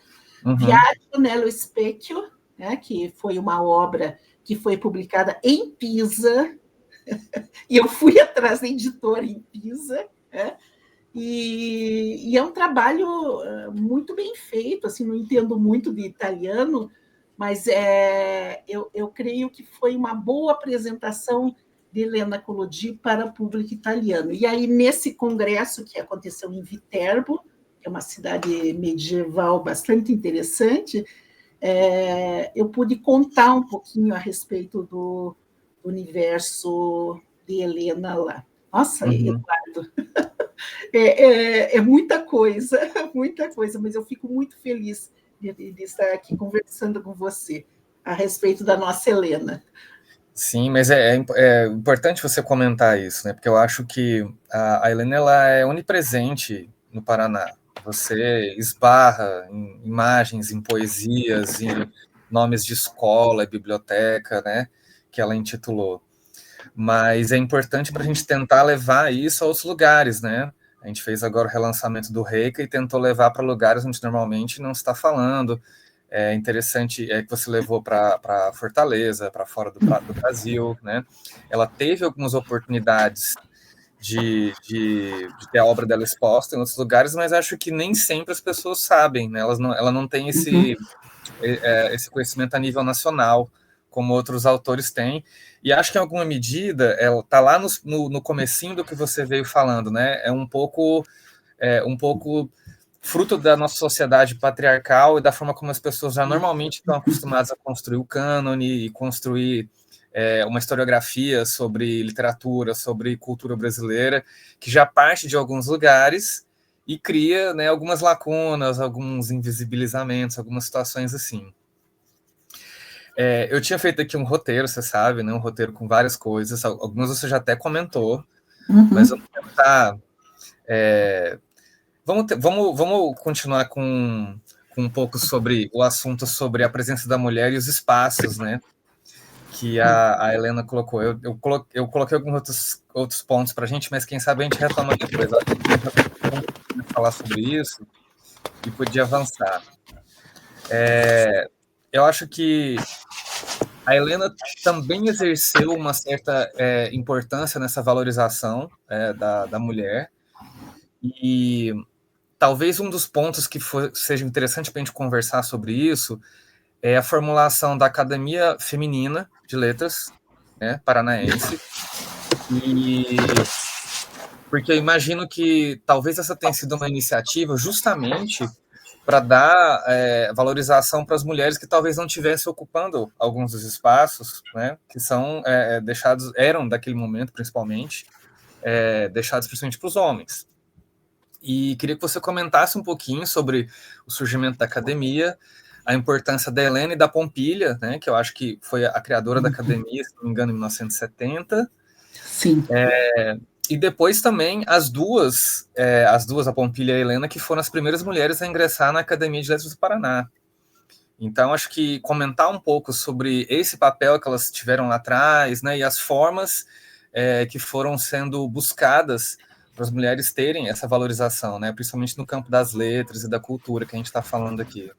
Uhum. Viaggio nello Specchio, né, que foi uma obra que foi publicada em Pisa, e eu fui atrás da editora em Pisa, né, e é um trabalho muito bem feito, assim, não entendo muito de italiano, mas eu creio que foi uma boa apresentação de Helena Collodi para o público italiano. E aí, nesse congresso que aconteceu em Viterbo, que é uma cidade medieval bastante interessante, eu pude contar um pouquinho a respeito do universo de Helena lá. Nossa, Uhum. Eduardo, muita coisa, mas eu fico muito feliz de estar aqui conversando com você a respeito da nossa Helena. Sim, mas é importante você comentar isso, né? Porque eu acho que a Helena ela é onipresente no Paraná. Você esbarra em imagens, em poesias, em nomes de escola, biblioteca, né? Que ela intitulou. Mas é importante para a gente tentar levar isso aos lugares, né? A gente fez agora o relançamento do Reika e tentou levar para lugares onde normalmente não se está falando. É interessante que você levou para Fortaleza, para fora do Brasil, né? Ela teve algumas oportunidades de ter a obra dela exposta em outros lugares, mas acho que nem sempre as pessoas sabem, né? Ela não tem esse conhecimento a nível nacional, como outros autores têm. E acho que, em alguma medida, ela está lá no comecinho do que você veio falando, né? Um pouco fruto da nossa sociedade patriarcal e da forma como as pessoas já normalmente estão acostumadas a construir o cânone e construir uma historiografia sobre literatura, sobre cultura brasileira, que já parte de alguns lugares e cria, né, algumas lacunas, alguns invisibilizamentos, algumas situações assim. Eu tinha feito aqui um roteiro, você sabe, né, um roteiro com várias coisas, algumas você já até comentou, mas Uhum. vamos tentar. Vamos continuar com um pouco sobre o assunto sobre a presença da mulher e os espaços, né? Que a Helena colocou. Eu coloquei alguns outros pontos para a gente, mas quem sabe a gente retoma depois. Eu acho que a gente já pode falar sobre isso e podia avançar. Eu acho que a Helena também exerceu uma certa importância nessa valorização da mulher, e talvez um dos pontos que seja interessante para a gente conversar sobre isso é a formulação da Academia Feminina de Letras, né, paranaense, e porque eu imagino que talvez essa tenha sido uma iniciativa justamente para dar valorização para as mulheres que talvez não estivessem ocupando alguns dos espaços, né, que são eram daquele momento, principalmente, deixados principalmente para os homens. E queria que você comentasse um pouquinho sobre o surgimento da academia, a importância da Helena e da Pompília, né, que eu acho que foi a criadora da academia, se não me engano, em 1970. Sim. E depois também as duas, a Pompília e a Helena, que foram as primeiras mulheres a ingressar na Academia de Letras do Paraná. Então, acho que comentar um pouco sobre esse papel que elas tiveram lá atrás, né, e as formas que foram sendo buscadas para as mulheres terem essa valorização, né, principalmente no campo das letras e da cultura que a gente está falando aqui.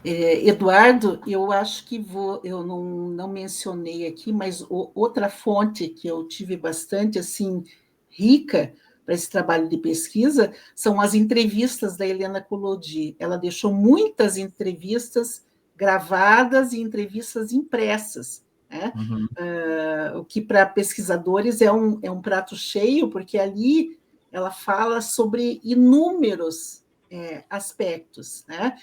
Eduardo, eu acho que eu não mencionei aqui, mas outra fonte que eu tive bastante assim rica para esse trabalho de pesquisa são as entrevistas da Helena Collodi. Ela deixou muitas entrevistas gravadas e entrevistas impressas, né? Uhum. O que para pesquisadores é um prato cheio, porque ali ela fala sobre inúmeros aspectos, né?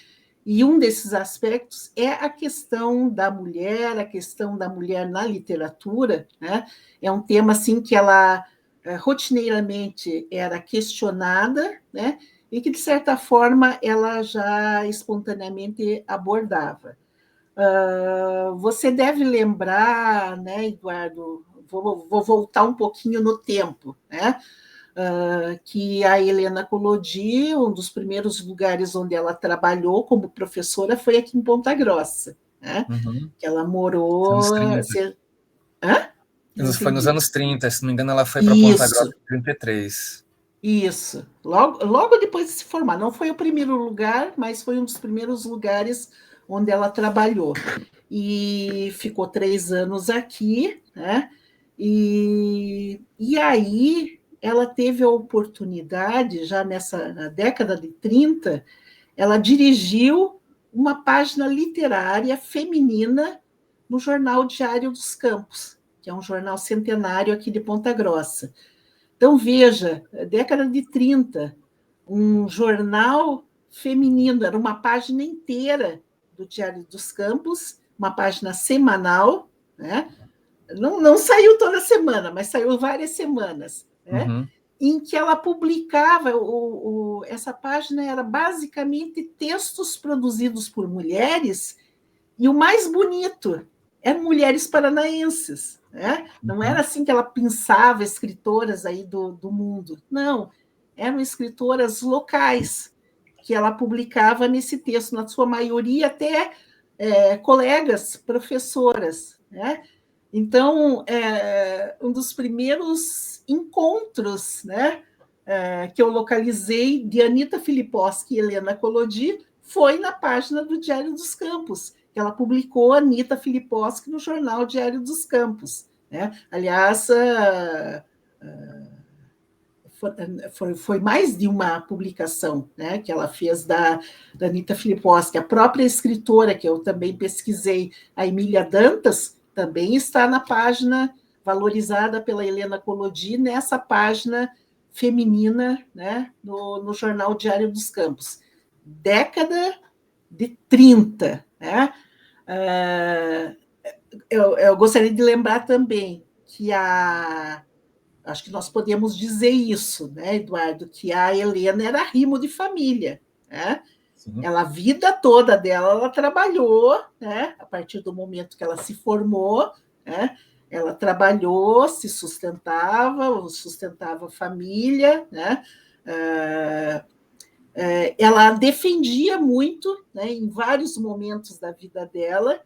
E um desses aspectos é a questão da mulher na literatura, né? É um tema assim que ela rotineiramente era questionada, né? E que de certa forma ela já espontaneamente abordava. Você deve lembrar, né, Eduardo? Vou voltar um pouquinho no tempo, né? Que a Helena Collodi, um dos primeiros lugares onde ela trabalhou como professora foi aqui em Ponta Grossa, né? Uhum. Que ela Anos morou. 30. Hã? Não Isso foi nos entendi. anos 30, se não me engano, ela foi para Ponta Grossa Isso, em 33. isso. Logo depois de se formar. Não foi o primeiro lugar, mas foi um dos primeiros lugares onde ela trabalhou. E ficou 3 anos aqui, né? E aí ela teve a oportunidade, já na década de 30, ela dirigiu uma página literária feminina no jornal Diário dos Campos, que é um jornal centenário aqui de Ponta Grossa. Então, veja, década de 30, um jornal feminino, era uma página inteira do Diário dos Campos, uma página semanal, né? Não saiu toda semana, mas saiu várias semanas, né? Uhum. Em que ela publicava, essa página era basicamente textos produzidos por mulheres, e o mais bonito eram mulheres paranaenses, né? Não era Uhum. assim que ela pensava escritoras aí do mundo, não, eram escritoras locais que ela publicava nesse texto, na sua maioria até colegas, professoras, né? Então, um dos primeiros encontros, né, que eu localizei de Anita Filiposki e Helena Collodi foi na página do Diário dos Campos, que ela publicou Anita Filiposki no jornal Diário dos Campos, né? Aliás, foi mais de uma publicação, né, que ela fez da Anita Filiposki. A própria escritora, que eu também pesquisei, a Emília Dantas, também está na página valorizada pela Helena Collodi, nessa página feminina, né, no jornal Diário dos Campos. Década de 30. Né? Eu gostaria de lembrar também que acho que nós podemos dizer isso, né, Eduardo, que a Helena era rimo de família, né? Sim. Ela, a vida toda dela, ela trabalhou, né? A partir do momento que ela se formou, né? Ela trabalhou, se sustentava a família, né? Ela defendia muito, né, em vários momentos da vida dela,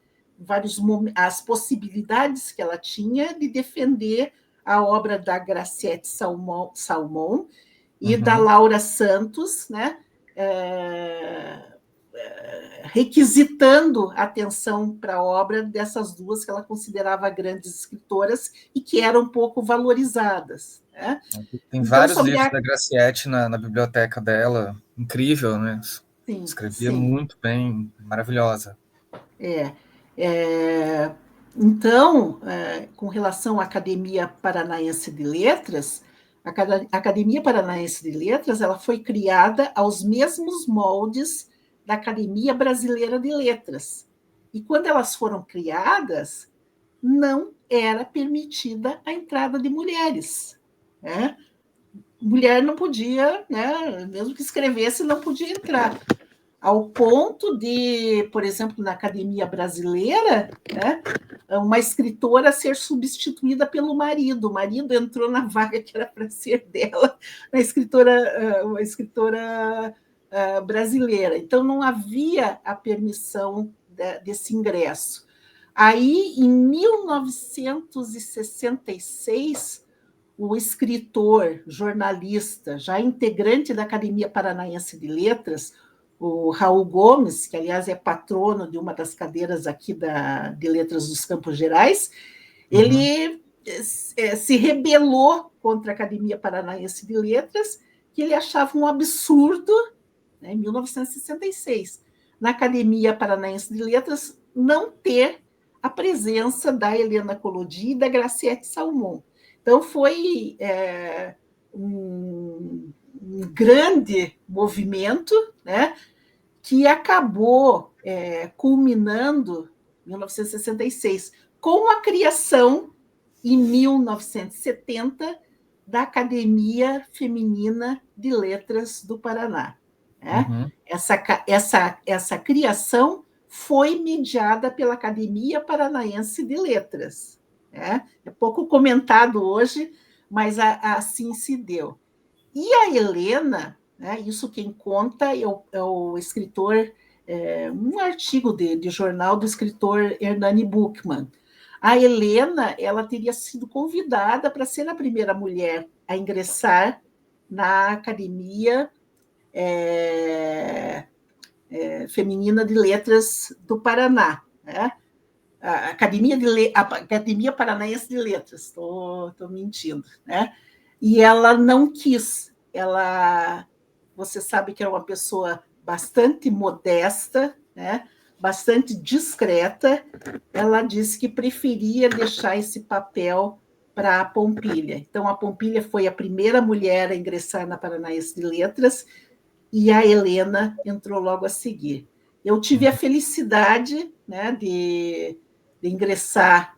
as possibilidades que ela tinha de defender a obra da Graciete Salmon e da Uhum. Laura Santos, né, requisitando atenção para a obra dessas duas que ela considerava grandes escritoras e que eram pouco valorizadas. Né? Tem Então, vários sobre livros a. da Graciete na biblioteca dela. Incrível, né? Sim, Escrevia sim. muito bem, maravilhosa. É, é, então, com relação à Academia Paranaense de Letras, a Academia Paranaense de Letras ela foi criada aos mesmos moldes da Academia Brasileira de Letras. E quando elas foram criadas, não era permitida a entrada de mulheres. Né? mulher não podia, né, mesmo que escrevesse, não podia entrar. Ao ponto de, por exemplo, na Academia Brasileira, né, uma escritora ser substituída pelo marido. O marido entrou na vaga que era para ser dela, uma escritora brasileira. Então, não havia a permissão desse ingresso. Aí, em 1966, o escritor, jornalista, já integrante da Academia Paranaense de Letras, o Raul Gomes, que, aliás, é patrono de uma das cadeiras aqui de Letras dos Campos Gerais, ele se rebelou contra a Academia Paranaense de Letras, que ele achava um absurdo, né, em 1966, na Academia Paranaense de Letras, não ter a presença da Helena Collodi e da Graciete Salmon. Então, foi um grande movimento, né, que acabou culminando em 1966, com a criação, em 1970, da Academia Feminina de Letras do Paraná. Né? Uhum. Essa criação foi mediada pela Academia Paranaense de Letras. Né? É pouco comentado hoje, mas assim se deu. E a Helena, né, isso quem conta é o escritor, um artigo de jornal do escritor Hernani Buchmann. A Helena, ela teria sido convidada para ser a primeira mulher a ingressar na Academia Feminina de Letras do Paraná, né? A Academia Paranaense de Letras, estou mentindo, né? E ela não quis. Você sabe que é uma pessoa bastante modesta, né? Bastante discreta. Ela disse que preferia deixar esse papel para a Pompília. Então, a Pompília foi a primeira mulher a ingressar na Paranaense de Letras e a Helena entrou logo a seguir. Eu tive a felicidade, né, de ingressar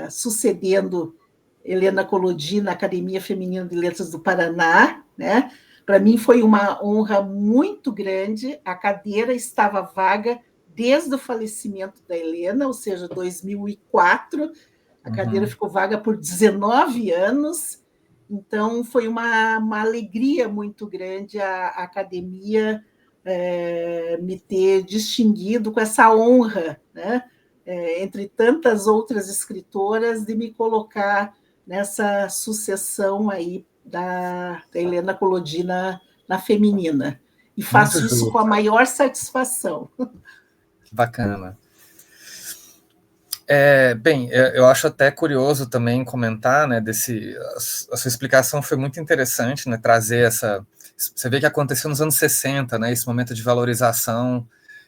sucedendo Helena Collodi na Academia Feminina de Letras do Paraná, né? Para mim foi uma honra muito grande. A cadeira estava vaga desde o falecimento da Helena, ou seja, 2004. A cadeira ficou vaga por 19 anos. Então, foi uma alegria muito grande a academia me ter distinguido com essa honra, né? Entre tantas outras escritoras, de me colocar nessa sucessão aí da Helena Collodi na feminina. E Muito faço isso com a justo. maior satisfação. Que bacana. Bem, eu acho até curioso também comentar, né, a sua explicação foi muito interessante, né, trazer você vê que aconteceu nos anos 60, né, esse momento de valorização,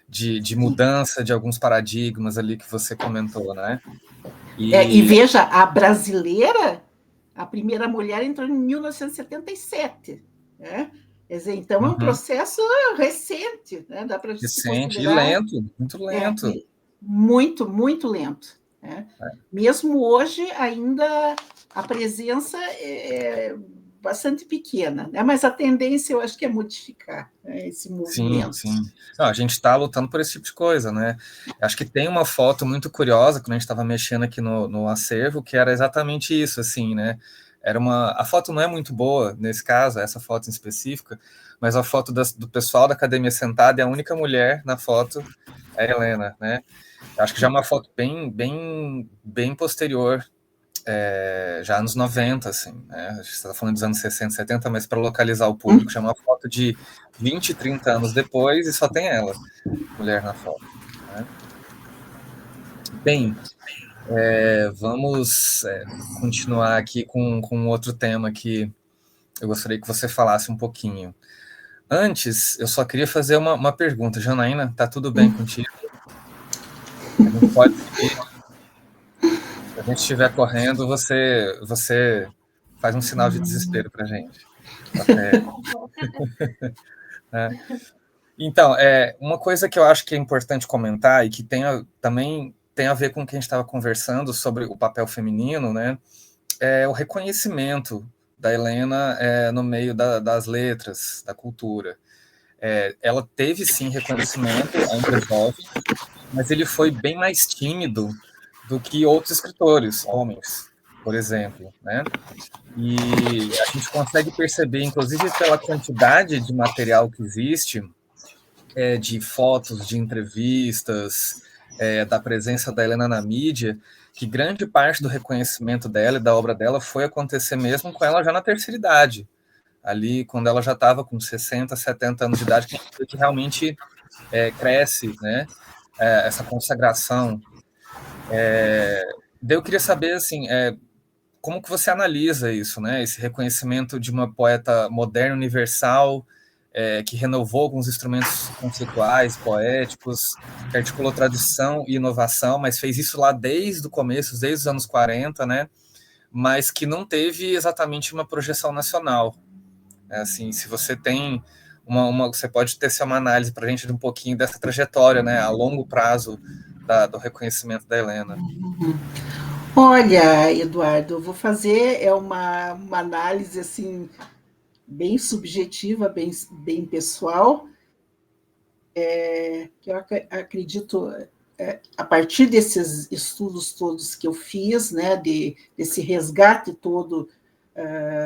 de mudança de alguns paradigmas ali que você comentou, né, E e veja, a brasileira, a primeira mulher entrou em 1977, né? Quer dizer, então é um processo recente, né? Dá para se recente e considerar lento, muito lento. muito, muito lento. Né? Mesmo hoje, ainda a presença é bastante pequena, né? Mas a tendência eu acho que é modificar, né, esse Sim, movimento. sim. Não, a gente está lutando por esse tipo de coisa, né? Acho que tem uma foto muito curiosa quando a gente estava mexendo aqui no acervo, que era exatamente isso, assim, né? A foto não é muito boa nesse caso, essa foto em específica, mas a foto do pessoal da academia sentada e a única mulher na foto é a Helena, né? Acho que já é uma foto bem posterior, já anos 90, assim, né? A gente está falando dos anos 60, 70, mas para localizar o público, já é uma foto de 20, 30 anos depois e só tem ela, mulher na foto. Né? Bem, vamos continuar aqui com outro tema que eu gostaria que você falasse um pouquinho. Antes, eu só queria fazer uma pergunta. Janaína, tá tudo bem contigo? A gente pode seguir. Se a gente estiver correndo, você faz um sinal de desespero para a gente. Até, né? Então, uma coisa que eu acho que é importante comentar e que também tem a ver com o que a gente estava conversando sobre o papel feminino, né? É o reconhecimento da Helena no meio das letras, da cultura. Ela teve, sim, reconhecimento entre os jovens, mas ele foi bem mais tímido do que outros escritores, homens, por exemplo, né? E a gente consegue perceber, inclusive pela quantidade de material que existe, de fotos, de entrevistas, da presença da Helena na mídia, que grande parte do reconhecimento dela e da obra dela foi acontecer mesmo com ela já na terceira idade, ali quando ela já estava com 60, 70 anos de idade, que realmente cresce, né, essa consagração. Daí eu queria saber, assim, como que você analisa isso, né, esse reconhecimento de uma poeta moderna, universal, que renovou alguns instrumentos conceituais, poéticos, que articulou tradição e inovação, mas fez isso lá desde o começo, desde os anos 40, né, mas que não teve exatamente uma projeção nacional. Assim, se você tem você pode ter uma análise para a gente de um pouquinho dessa trajetória, né, a longo prazo do reconhecimento da Helena. Olha, Eduardo, eu vou fazer uma análise assim bem subjetiva, bem pessoal, que eu acredito a partir desses estudos todos que eu fiz, né, desse resgate todo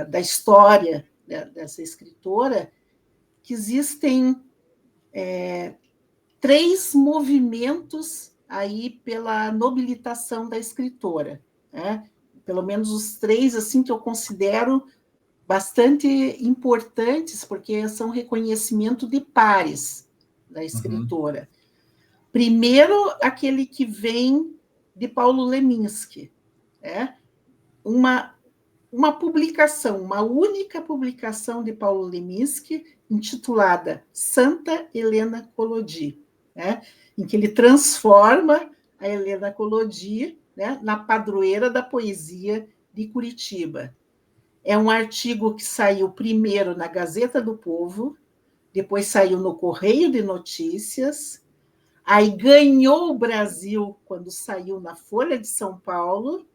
da história dessa escritora, que existem três movimentos aí pela nobilitação da escritora, né? Pelo menos os três assim que eu considero bastante importantes, porque são reconhecimento de pares da Uhum. escritora. Primeiro, aquele que vem de Paulo Leminski, né? Uma publicação, uma única publicação de Paulo Leminski, intitulada Santa Helena Collodi, né? Em que ele transforma a Helena Collodi, né, na padroeira da poesia de Curitiba. É um artigo que saiu primeiro na Gazeta do Povo, depois saiu no Correio de Notícias, aí ganhou o Brasil quando saiu na Folha de São Paulo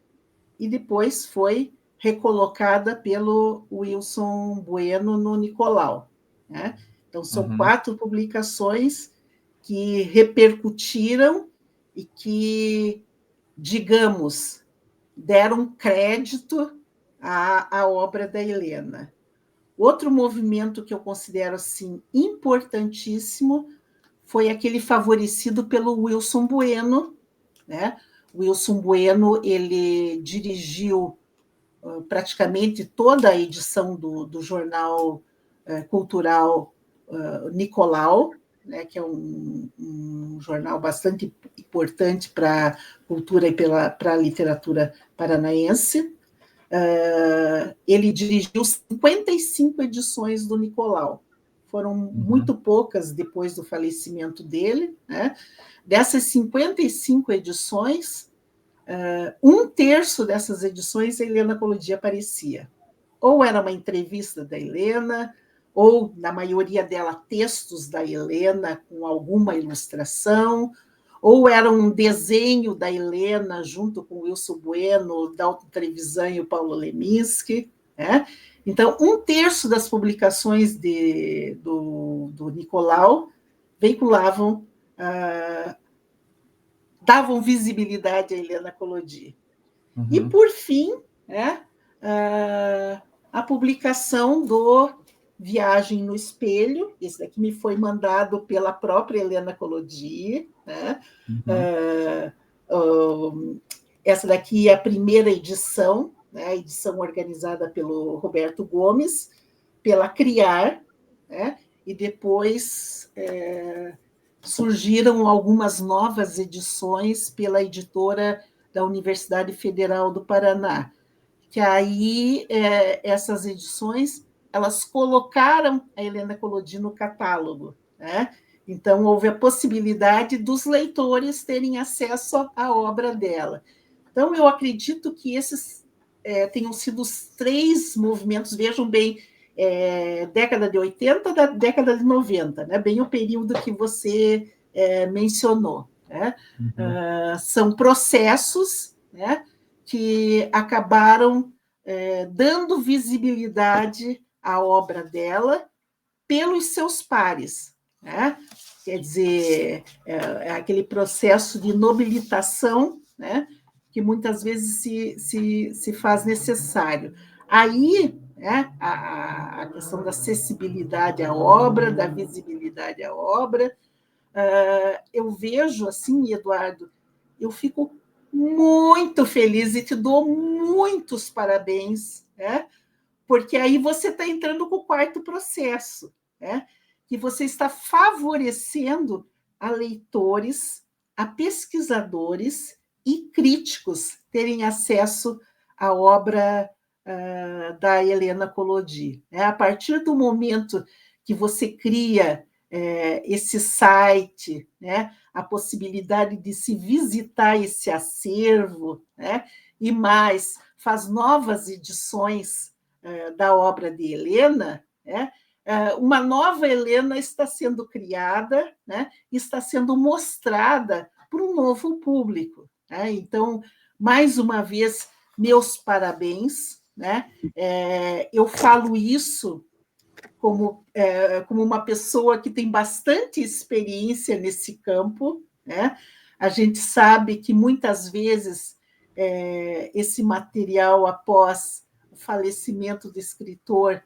e depois foi recolocada pelo Wilson Bueno no Nicolau, né? Então, são Uhum. 4 publicações que repercutiram e que, digamos, deram crédito à obra da Helena. Outro movimento que eu considero assim importantíssimo foi aquele favorecido pelo Wilson Bueno, né? Wilson Bueno, ele dirigiu praticamente toda a edição do jornal cultural Nicolau, né, que é um jornal bastante importante para a cultura e para a literatura paranaense. Ele dirigiu 55 edições do Nicolau. Foram Uhum. muito poucas depois do falecimento dele, né? Dessas 55 edições, um terço dessas edições a Helena Collodi aparecia. Ou era uma entrevista da Helena, ou, na maioria dela, textos da Helena com alguma ilustração, ou era um desenho da Helena junto com o Wilson Bueno, Dalton Trevisan e o Paulo Leminski, né? Então, um terço das publicações do Nicolau veiculavam, davam visibilidade a Helena Collodi. E, Uhum. por fim, né, a publicação do Viagem no Espelho, esse daqui me foi mandado pela própria Helena Collodi, né? Uhum. Essa daqui é a primeira edição, né, a edição organizada pelo Roberto Gomes, pela Criar, né? E depois surgiram algumas novas edições pela editora da Universidade Federal do Paraná, que aí essas edições elas colocaram a Helena Collodi no catálogo, né? Então houve a possibilidade dos leitores terem acesso à obra dela. Então eu acredito que esses tenham sido os 3 movimentos, vejam bem, década de 80 da década de 90, né? Bem o período que você mencionou, né? Uhum. São processos, né, que acabaram dando visibilidade à obra dela pelos seus pares, né? Quer dizer, é aquele processo de nobilitação, né, que muitas vezes se faz necessário. Aí, né, a questão da acessibilidade à obra, da visibilidade à obra, eu vejo assim, Eduardo, eu fico muito feliz e te dou muitos parabéns, né? Porque aí você está entrando com o quarto processo, né? Que você está favorecendo a leitores, a pesquisadores e críticos terem acesso à obra da Helena Collodi. Né? A partir do momento que você cria esse site, né? A possibilidade de se visitar esse acervo, né? E mais, faz novas edições da obra de Helena, né? Uma nova Helena está sendo criada, né? Está sendo mostrada para um novo público. Né? Então, mais uma vez, meus parabéns. Né? Eu falo isso como uma pessoa que tem bastante experiência nesse campo. Né? A gente sabe que muitas vezes esse material, após o falecimento do escritor,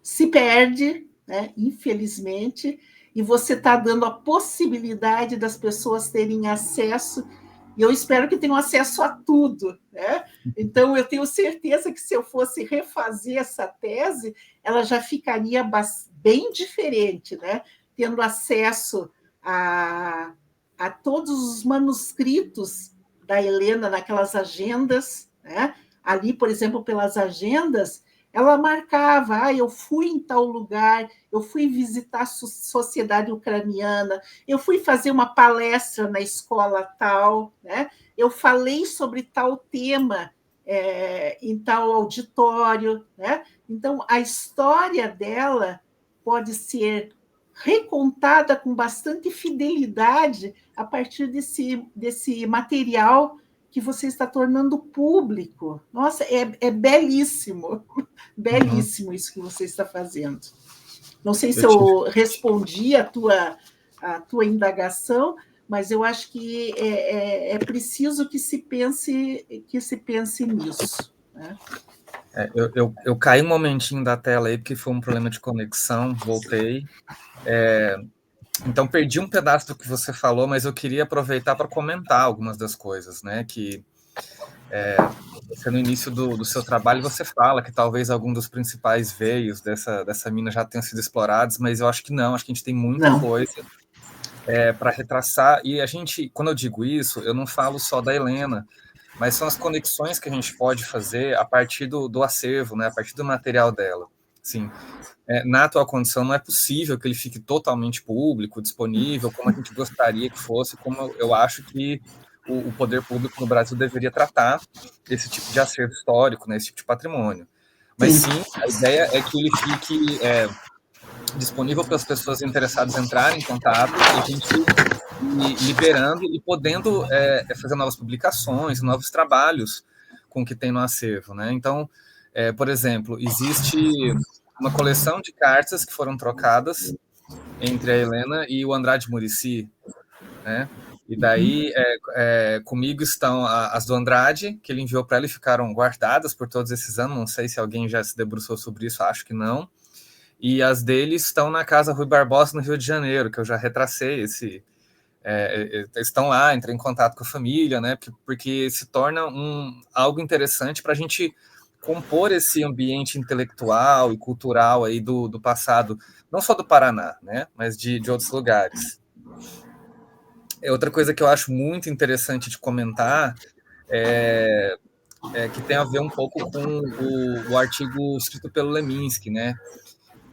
se perde, né? Infelizmente, e você está dando a possibilidade das pessoas terem acesso, e eu espero que tenham acesso a tudo. Né? Então, eu tenho certeza que se eu fosse refazer essa tese, ela já ficaria bem diferente, né? Tendo acesso a todos os manuscritos da Helena naquelas agendas. Né? Ali, por exemplo, pelas agendas, ela marcava, eu fui em tal lugar, eu fui visitar a sociedade ucraniana, eu fui fazer uma palestra na escola tal, né? Eu falei sobre tal tema em tal auditório. Né? Então, a história dela pode ser recontada com bastante fidelidade a partir desse material que você está tornando público. Nossa, é belíssimo, belíssimo isso que você está fazendo. Não sei se eu respondi a tua indagação, mas eu acho que é preciso que se pense nisso. Né? Eu caí um momentinho da tela aí, porque foi um problema de conexão, voltei. Então, perdi um pedaço do que você falou, mas eu queria aproveitar para comentar algumas das coisas, né? Que você, no início do seu trabalho, você fala que talvez algum dos principais veios dessa mina já tenham sido explorados, mas eu acho que não, acho que a gente tem muita coisa para retraçar. E a gente, quando eu digo isso, eu não falo só da Helena, mas são as conexões que a gente pode fazer a partir do acervo, né? A partir do material dela. Sim. Na atual condição, não é possível que ele fique totalmente público, disponível, como a gente gostaria que fosse, como eu acho que o poder público no Brasil deveria tratar esse tipo de acervo histórico, né, esse tipo de patrimônio. Mas sim, a ideia é que ele fique disponível para as pessoas interessadas entrarem em contato e a gente ir liberando e podendo fazer novas publicações, novos trabalhos com o que tem no acervo. Né? Então, por exemplo, existe uma coleção de cartas que foram trocadas entre a Helena e o Andrade Muricy, né? E daí, comigo estão as do Andrade, que ele enviou para ela e ficaram guardadas por todos esses anos. Não sei se alguém já se debruçou sobre isso, acho que não. E as dele estão na Casa Rui Barbosa, no Rio de Janeiro, que eu já retracei estão lá, entrei em contato com a família, né? Porque se torna algo interessante para a gente compor esse ambiente intelectual e cultural aí do passado, não só do Paraná, né? Mas de outros lugares. Outra coisa que eu acho muito interessante de comentar que tem a ver um pouco com o artigo escrito pelo Leminski, né?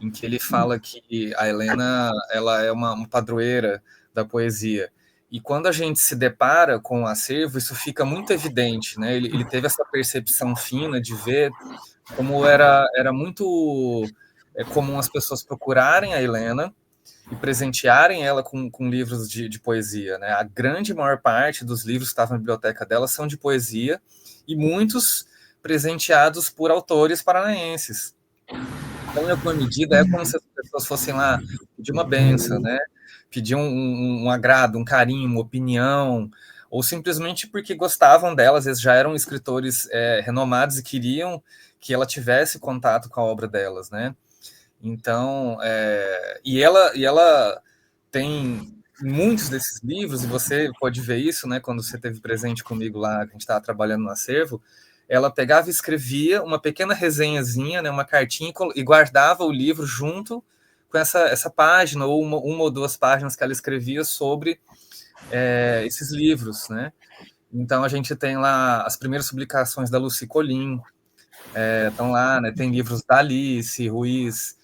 Em que ele fala que a Helena ela é uma padroeira da poesia. E quando a gente se depara com o acervo, isso fica muito evidente, né? Ele teve essa percepção fina de ver como era muito comum as pessoas procurarem a Helena e presentearem ela com livros de poesia, né? A grande maior parte dos livros que estavam na biblioteca dela são de poesia, e muitos presenteados por autores paranaenses. Então, em alguma medida, é como se as pessoas fossem lá pedir uma benção, né? Pedir um agrado, um carinho, uma opinião, ou simplesmente porque gostavam dela, às vezes já eram escritores renomados e queriam que ela tivesse contato com a obra delas, né? Então, e ela tem muitos desses livros, e você pode ver isso, né, quando você esteve presente comigo lá, que a gente estava trabalhando no acervo, ela pegava e escrevia uma pequena resenhazinha, né, uma cartinha, e guardava o livro junto com essa página, ou uma ou duas páginas que ela escrevia sobre esses livros, né? Então, a gente tem lá as primeiras publicações da Lucy Colin, estão lá, né? Tem livros da Alice Ruiz,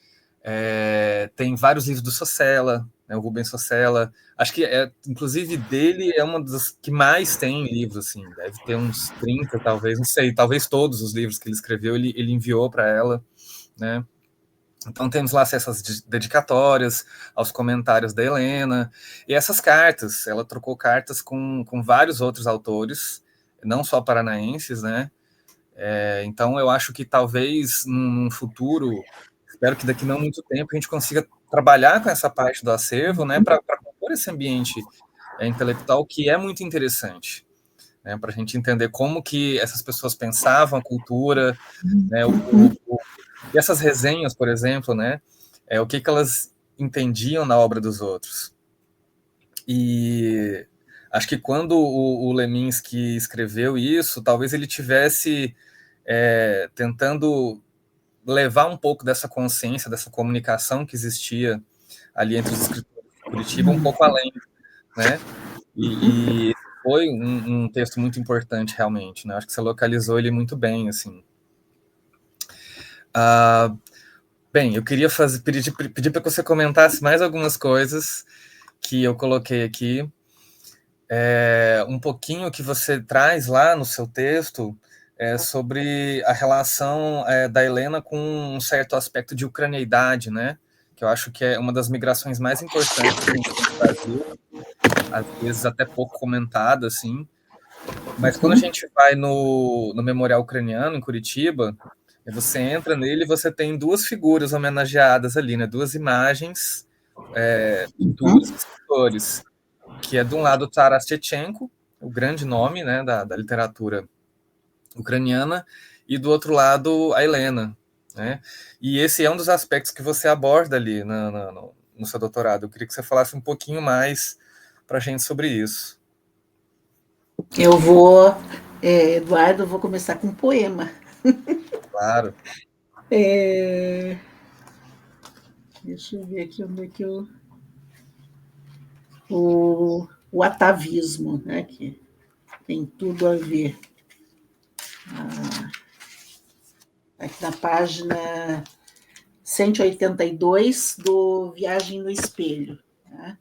tem vários livros do Socella, né, o Rubens Socella. Acho que, inclusive, dele é uma das que mais tem livros, assim, deve ter uns 30, talvez, não sei, talvez todos os livros que ele escreveu, ele enviou para ela, né? Então, temos lá essas dedicatórias aos comentários da Helena, e essas cartas, ela trocou cartas com vários outros autores, não só paranaenses, né? Então, eu acho que talvez num futuro, espero que daqui não muito tempo, a gente consiga trabalhar com essa parte do acervo, né, para compor esse ambiente intelectual que é muito interessante, né, para a gente entender como que essas pessoas pensavam a cultura, né, e essas resenhas, por exemplo, né, o que elas entendiam na obra dos outros. E acho que quando o Leminski escreveu isso, talvez ele tivesse tentando levar um pouco dessa consciência, dessa comunicação que existia ali entre os escritores de Curitiba, um pouco além, né? E foi um texto muito importante, realmente, né? Acho que você localizou ele muito bem, assim. Bem, eu queria pedir para que você comentasse mais algumas coisas que eu coloquei aqui. Um pouquinho que você traz lá no seu texto sobre a relação da Helena com um certo aspecto de ucraneidade, né? Que eu acho que é uma das migrações mais importantes que a gente tem no Brasil, às vezes até pouco comentada, assim. Mas quando a gente vai no Memorial Ucraniano, em Curitiba, você entra nele e você tem duas figuras homenageadas ali, né? Duas imagens, pinturas de escritores, que é de um lado Taras Shevchenko, o grande nome, né, da literatura ucraniana, e do outro lado a Helena, né? E esse é um dos aspectos que você aborda ali no seu doutorado. Eu queria que você falasse um pouquinho mais para a gente sobre isso. Eu vou, Eduardo, eu vou começar com um poema. Claro. Deixa eu ver aqui onde é que eu. O atavismo, né, que tem tudo a ver. Aqui na página 182 do Viagem no Espelho, né,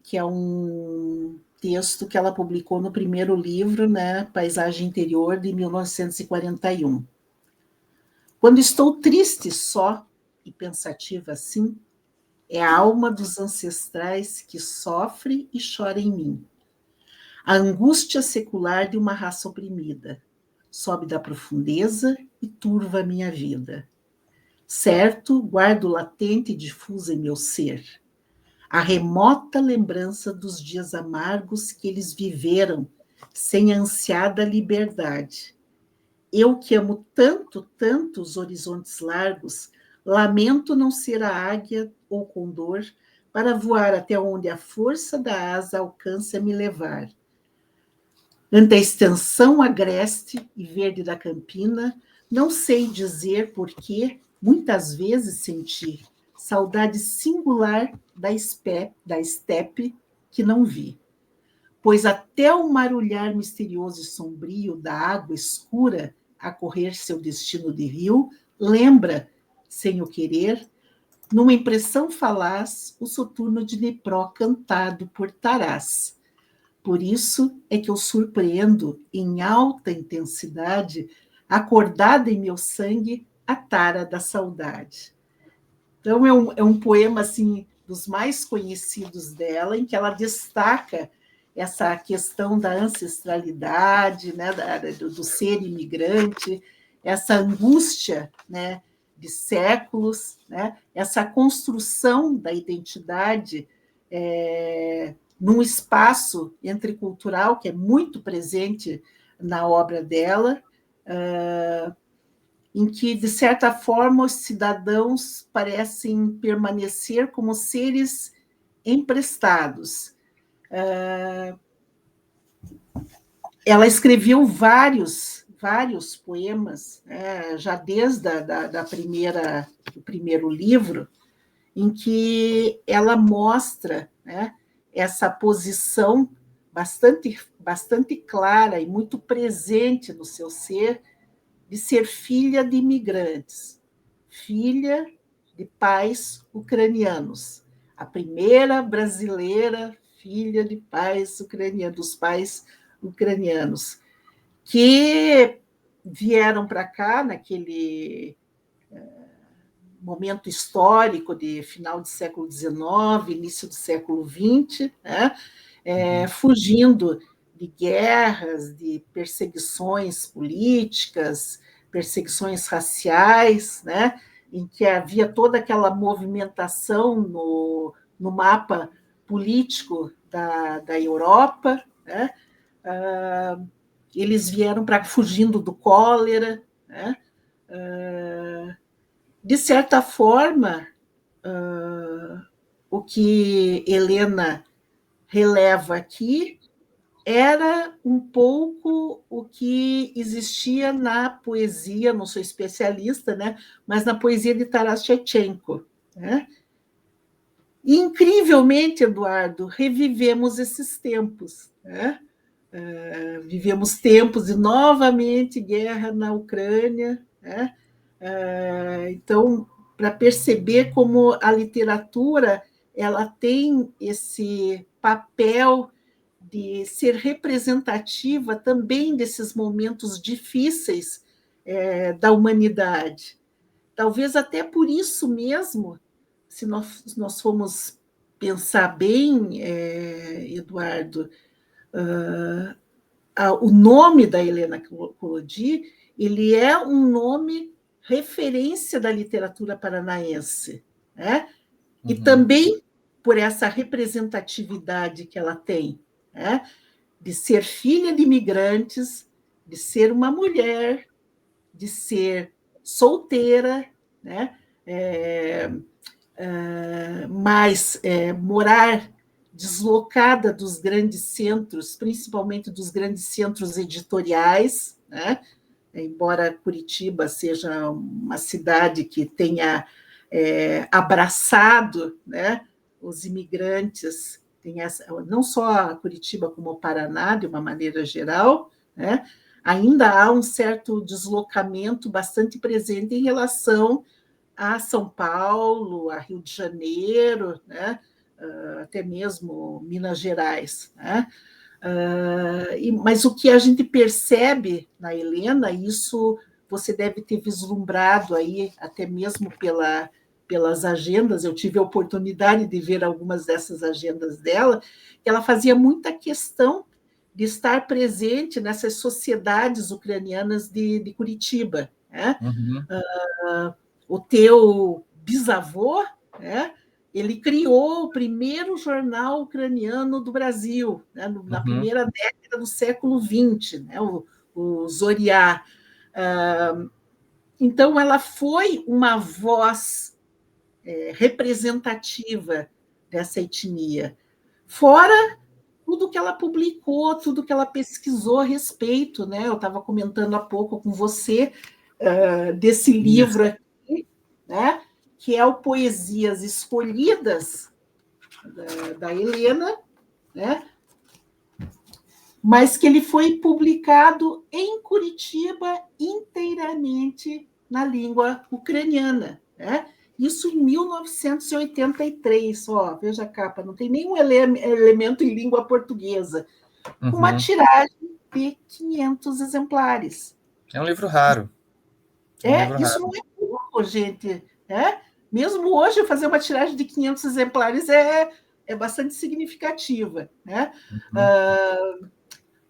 que é um texto que ela publicou no primeiro livro, né, Paisagem Interior, de 1941. Quando estou triste só e pensativa assim, é a alma dos ancestrais que sofre e chora em mim. A angústia secular de uma raça oprimida sobe da profundeza e turva a minha vida. Certo, guardo latente e difusa em meu ser a remota lembrança dos dias amargos que eles viveram sem a ansiada liberdade. Eu que amo tanto, tanto os horizontes largos, lamento não ser a águia ou condor para voar até onde a força da asa alcança a me levar. Ante a extensão agreste e verde da campina, não sei dizer por que muitas vezes senti saudade singular da estepe que não vi. Pois até o marulhar misterioso e sombrio da água escura a correr seu destino de rio, lembra, sem o querer, numa impressão falaz, o soturno de Dnipró cantado por Taras. Por isso é que eu surpreendo em alta intensidade, acordada em meu sangue, a tara da saudade. Então é um poema assim dos mais conhecidos dela, em que ela destaca essa questão da ancestralidade, né, do ser imigrante, essa angústia, né, de séculos, né, essa construção da identidade num espaço entrecultural que é muito presente na obra dela, em que, de certa forma, os cidadãos parecem permanecer como seres emprestados. Ela escreveu vários poemas, né, já desde do primeiro livro, em que ela mostra, né, essa posição bastante clara e muito presente no seu ser, de ser filha de imigrantes, filha de pais ucranianos, a primeira brasileira filha de pais ucranianos, dos pais ucranianos, que vieram para cá naquele momento histórico de final do século XIX, início do século XX, né? Fugindo de guerras, de perseguições políticas, perseguições raciais, né? Em que havia toda aquela movimentação no mapa político da Europa, né? Eles vieram fugindo do cólera, né? De certa forma, o que Helena releva aqui era um pouco o que existia na poesia, não sou especialista, né, mas na poesia de Taras Shevchenko, né? E, incrivelmente, Eduardo, revivemos esses tempos, né? Vivemos tempos de, novamente, guerra na Ucrânia, né? Então, para perceber como a literatura ela tem esse papel de ser representativa também desses momentos difíceis da humanidade. Talvez até por isso mesmo, se nós formos pensar bem, Eduardo, o nome da Helena Collodi, ele é um nome referência da literatura paranaense, né? E também por essa representatividade que ela tem, né? De ser filha de imigrantes, de ser uma mulher, de ser solteira, né? Mas morar deslocada dos grandes centros, principalmente dos grandes centros editoriais, né? Embora Curitiba seja uma cidade que tenha abraçado, né, os imigrantes, não só Curitiba como o Paraná, de uma maneira geral, né, ainda há um certo deslocamento bastante presente em relação a São Paulo, a Rio de Janeiro, né, até mesmo Minas Gerais, né? Mas o que a gente percebe na Helena, isso você deve ter vislumbrado aí, até mesmo pelas agendas, eu tive a oportunidade de ver algumas dessas agendas dela, que ela fazia muita questão de estar presente nessas sociedades ucranianas de Curitiba, né? O teu bisavô, né? Ele criou o primeiro jornal ucraniano do Brasil, né, na primeira década do século XX, né, o Zoriá. Então, ela foi uma voz representativa dessa etnia. Fora tudo que ela publicou, tudo que ela pesquisou a respeito, né? Eu estava comentando há pouco com você desse livro aqui, né? Que é o Poesias Escolhidas, da Helena, né? Mas que ele foi publicado em Curitiba inteiramente na língua ucraniana, né? Isso em 1983, ó, veja a capa, não tem nenhum elemento em língua portuguesa, com uma tiragem de 500 exemplares. É um livro raro. Isso não é pouco, gente, né? Mesmo hoje, fazer uma tiragem de 500 exemplares é é bastante significativa, né?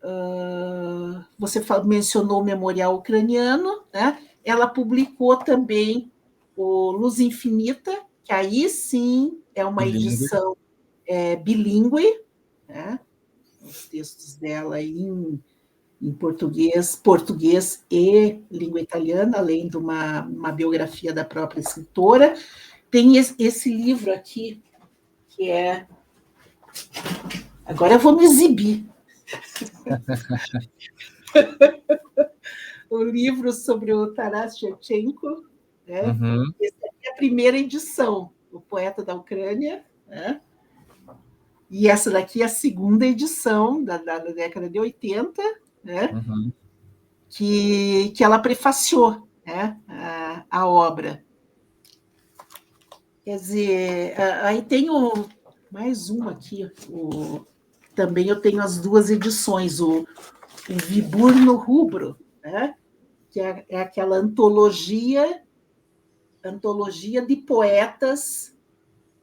Uhum. Você mencionou o Memorial Ucraniano, né? Ela publicou também o Luz Infinita, que aí sim é uma Bilíngue. edição bilíngue, né? Os textos dela em português e língua italiana, além de uma biografia da própria escritora. Tem esse livro aqui, que é. Agora eu vou me exibir. O livro sobre o Taras Shevchenko, né? Uhum. Essa é a primeira edição, o poeta da Ucrânia, né? E essa daqui é a segunda edição da década de 80, né? Uhum. Que ela prefaciou, né? A obra. Quer dizer, aí tenho mais uma aqui. Também eu tenho as duas edições, o Vibur no Rubro, né? Que é aquela antologia de poetas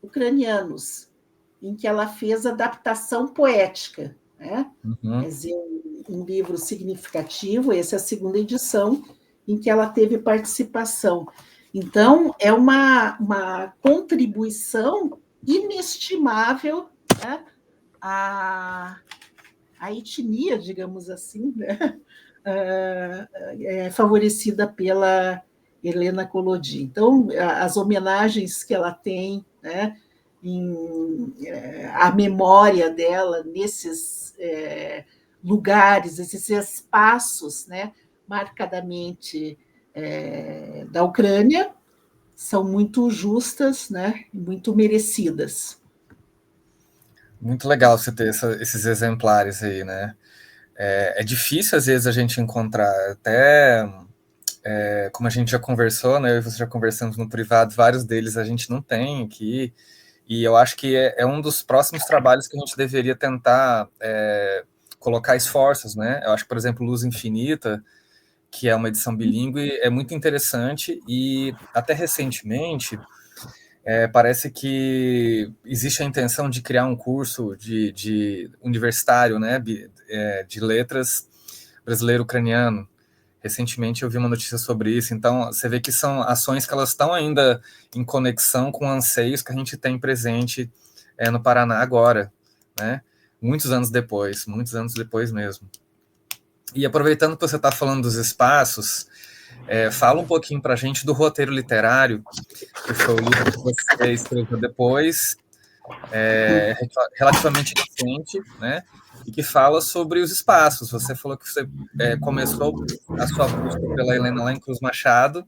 ucranianos, em que ela fez adaptação poética, né? Quer Uhum. dizer, um livro significativo, essa é a segunda edição, em que ela teve participação. Então, é uma contribuição inestimável, né, à etnia, digamos assim, né, favorecida pela Helena Collodi. Então, as homenagens que ela tem, né, a memória dela nesses lugares, esses espaços, né, marcadamente da Ucrânia, são muito justas, né, muito merecidas. Muito legal você ter esses exemplares aí, né? É difícil, às vezes, a gente encontrar. Até como a gente já conversou, né? Eu e você já conversamos no privado, vários deles a gente não tem aqui. E eu acho que é um dos próximos trabalhos que a gente deveria tentar colocar esforços, né? Eu acho que, por exemplo, Luz Infinita, que é uma edição bilíngue, é muito interessante. E até recentemente, parece que existe a intenção de criar um curso de universitário, né? De letras brasileiro-ucraniano. Recentemente eu vi uma notícia sobre isso, então você vê que são ações que elas estão ainda em conexão com anseios que a gente tem presente no Paraná agora, né? Muitos anos depois mesmo. E aproveitando que você está falando dos espaços, fala um pouquinho para a gente do roteiro literário, que foi o livro que você escreveu depois, relativamente recente, né? E que fala sobre os espaços. Você falou que você começou a sua busca pela Helena lá em Cruz Machado,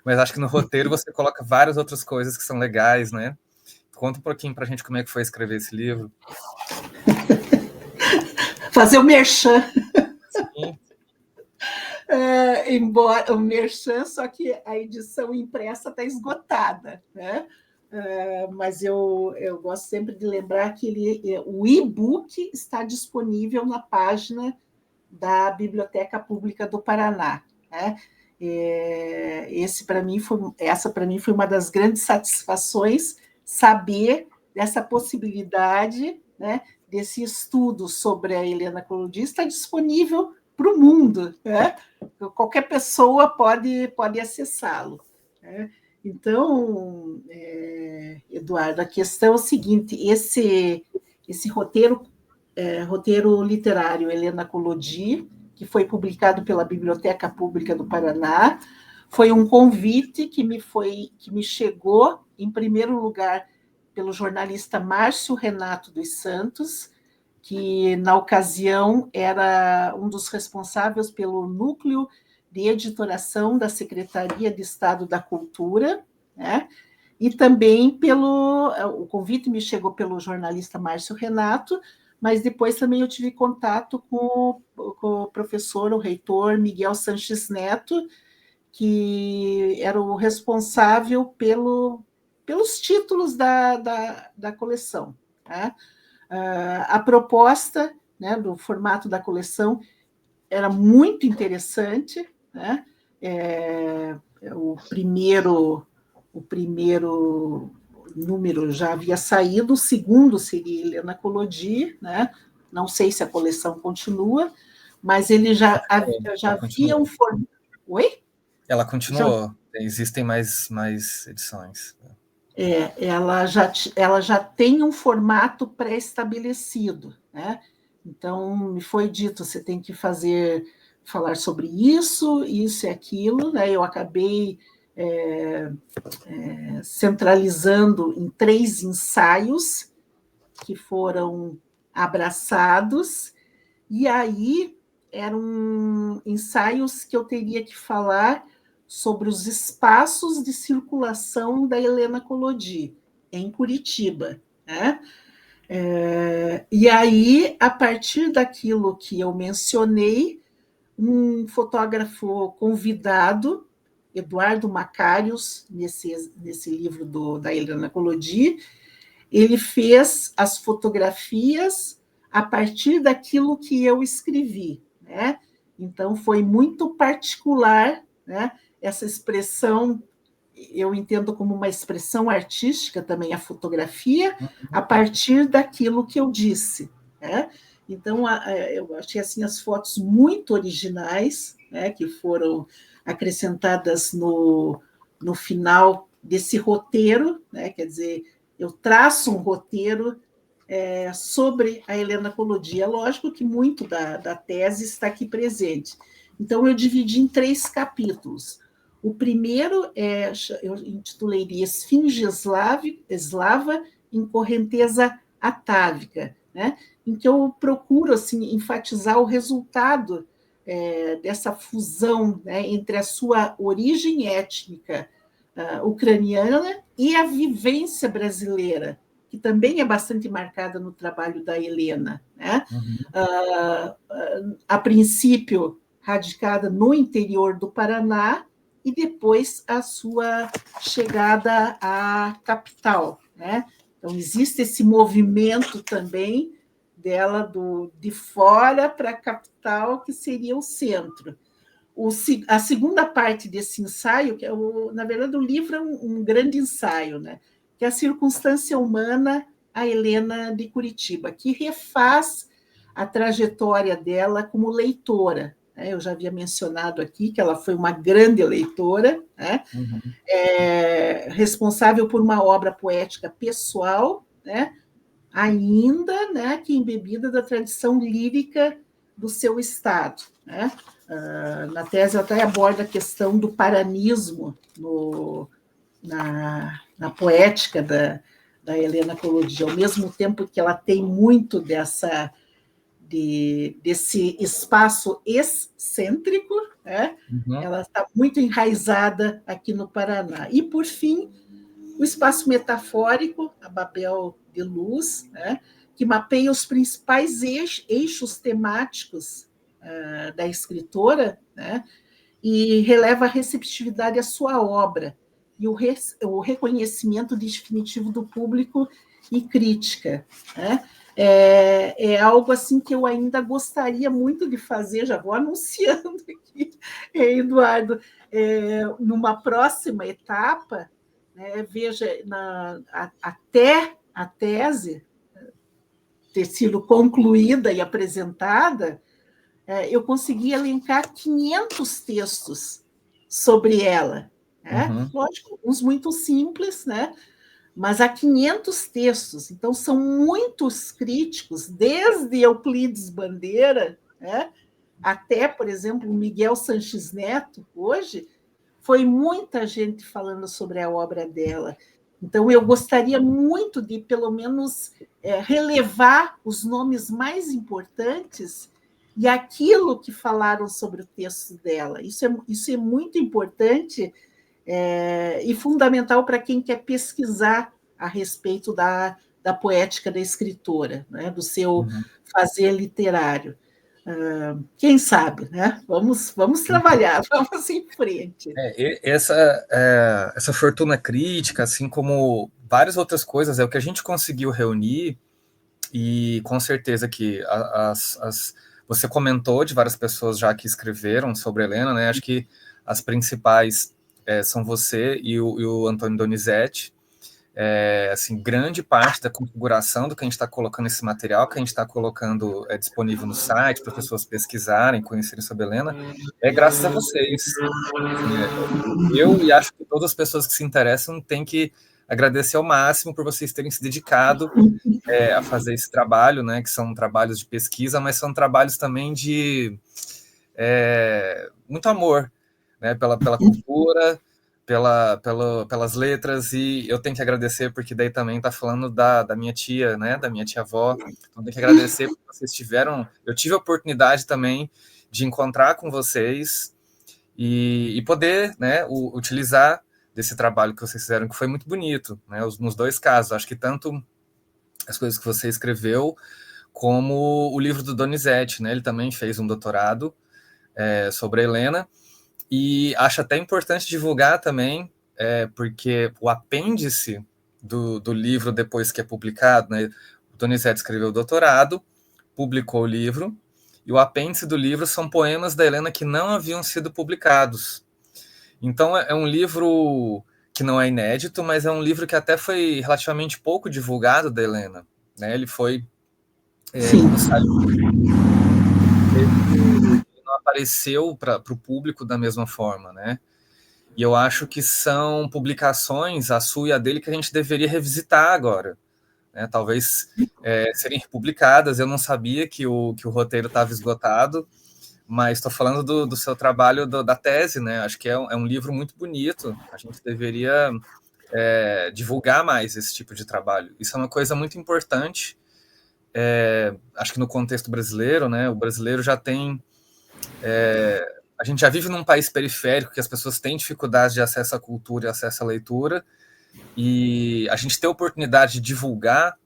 mas acho que no roteiro você coloca várias outras coisas que são legais, né? Conta um pouquinho para a gente como é que foi escrever esse livro. Fazer o merchan. Sim. Embora o merchan, só que a edição impressa está esgotada, né? Mas eu gosto sempre de lembrar que o e-book está disponível na página da Biblioteca Pública do Paraná, né? Essa para mim foi uma das grandes satisfações, saber dessa possibilidade, né, desse estudo sobre a Helena Collodi está disponível para o mundo, né? Qualquer pessoa pode acessá-lo, né? Então, Eduardo, a questão é o seguinte: esse roteiro literário Helena Collodi, que foi publicado pela Biblioteca Pública do Paraná, foi um convite que me chegou, em primeiro lugar, pelo jornalista Márcio Renato dos Santos, que, na ocasião, era um dos responsáveis pelo núcleo de editoração da Secretaria de Estado da Cultura, né? E também o convite me chegou pelo jornalista Márcio Renato, mas depois também eu tive contato com o professor, o reitor Miguel Sanches Neto, que era o responsável pelos títulos da coleção, né? A proposta, né, do formato da coleção era muito interessante, né? O primeiro número já havia saído, o segundo seria Helena Collodi, né? Não sei se a coleção continua, mas ele já havia um formato. Oi? Ela continuou, existem mais edições. Ela já tem um formato pré-estabelecido, né? Então, me foi dito, você tem que falar sobre isso, isso e aquilo, né? Eu acabei centralizando em 3 ensaios que foram abraçados, e aí eram ensaios que eu teria que falar sobre os espaços de circulação da Helena Collodi, em Curitiba, né? E aí, a partir daquilo que eu mencionei, um fotógrafo convidado, Eduardo Macários, nesse livro da Helena Collodi, ele fez as fotografias a partir daquilo que eu escrevi, né? Então, foi muito particular, né? Essa expressão, eu entendo como uma expressão artística também, a fotografia, a partir daquilo que eu disse, né? Então, eu achei assim, as fotos muito originais, né, que foram acrescentadas no final desse roteiro, né? Quer dizer, eu traço um roteiro sobre a Helena Collodi. É lógico que muito da tese está aqui presente. Então, eu dividi em 3 capítulos. O primeiro eu intitulei de Esfinge Eslava em Correnteza Atávica, né? Em que eu procuro assim, enfatizar o resultado dessa fusão, né, entre a sua origem étnica ucraniana e a vivência brasileira, que também é bastante marcada no trabalho da Helena, né? A princípio radicada no interior do Paraná e depois a sua chegada à capital, né? Então existe esse movimento também dela de fora para a capital, que seria o centro. A segunda parte desse ensaio, que na verdade o livro é um grande ensaio, né? Que é a circunstância humana, a Helena de Curitiba, que refaz a trajetória dela como leitora. Né? Eu já havia mencionado aqui que ela foi uma grande leitora, né? Responsável por uma obra poética pessoal, né? Ainda, né, que embebida da tradição lírica do seu estado, né? Na tese até aborda a questão do paranismo na poética da Helena Collodi, ao mesmo tempo que ela tem muito desse espaço excêntrico, né? Ela está muito enraizada aqui no Paraná. E, por fim, o espaço metafórico, a Babel de Luz, né? Que mapeia os principais eixos temáticos da escritora, né? E releva a receptividade à sua obra e o reconhecimento definitivo do público e crítica, né? É algo assim que eu ainda gostaria muito de fazer, já vou anunciando aqui, Eduardo, numa próxima etapa, né? Veja, até a tese ter sido concluída e apresentada, eu consegui elencar 500 textos sobre ela. Né? Lógico, uns muito simples, né? Mas há 500 textos. Então, são muitos críticos, desde Euclides Bandeira, né? Até, por exemplo, Miguel Sanches Neto, hoje, foi muita gente falando sobre a obra dela. Então, eu gostaria muito de, pelo menos, relevar os nomes mais importantes e aquilo que falaram sobre o texto dela. Isso é muito importante e fundamental para quem quer pesquisar a respeito da poética da escritora, né? Do seu fazer literário. Quem sabe, né? Vamos trabalhar, vamos em frente. Essa fortuna crítica, assim como várias outras coisas, é o que a gente conseguiu reunir, e com certeza que você comentou de várias pessoas já que escreveram sobre Helena, né? Acho que as principais são você e o Antônio Donizete. assim, grande parte da configuração do que a gente está colocando nesse material, que a gente está colocando disponível no site para as pessoas pesquisarem, conhecerem sobre a Helena, é graças a vocês. Assim, eu e acho que todas as pessoas que se interessam têm que agradecer ao máximo por vocês terem se dedicado a fazer esse trabalho, né, que são trabalhos de pesquisa, mas são trabalhos também de muito amor, né, pela cultura, pelas letras, e eu tenho que agradecer porque daí também está falando da minha tia, né, da minha tia-avó, então tenho que agradecer porque vocês eu tive a oportunidade também de encontrar com vocês e poder, né, utilizar desse trabalho que vocês fizeram, que foi muito bonito, né, nos dois casos, acho que tanto as coisas que você escreveu, como o livro do Donizete, né, ele também fez um doutorado sobre a Helena, e acho até importante divulgar também, porque o apêndice do livro, depois que é publicado, né, o Donizete escreveu o doutorado, publicou o livro, e o apêndice do livro são poemas da Helena que não haviam sido publicados. Então, é um livro que não é inédito, mas é um livro que até foi relativamente pouco divulgado da Helena. Né? Ele foi, quando saiu, ele não apareceu para o público da mesma forma, né? E eu acho que são publicações, a sua e a dele, que a gente deveria revisitar agora. Né? Talvez serem republicadas. Eu não sabia que o roteiro estava esgotado, mas estou falando do seu trabalho, da tese, né? Acho que é um livro muito bonito. A gente deveria divulgar mais esse tipo de trabalho. Isso é uma coisa muito importante. Acho que no contexto brasileiro, né? O brasileiro já tem... a gente já vive num país periférico que as pessoas têm dificuldade de acesso à cultura e acesso à leitura, e a gente ter a oportunidade de divulgar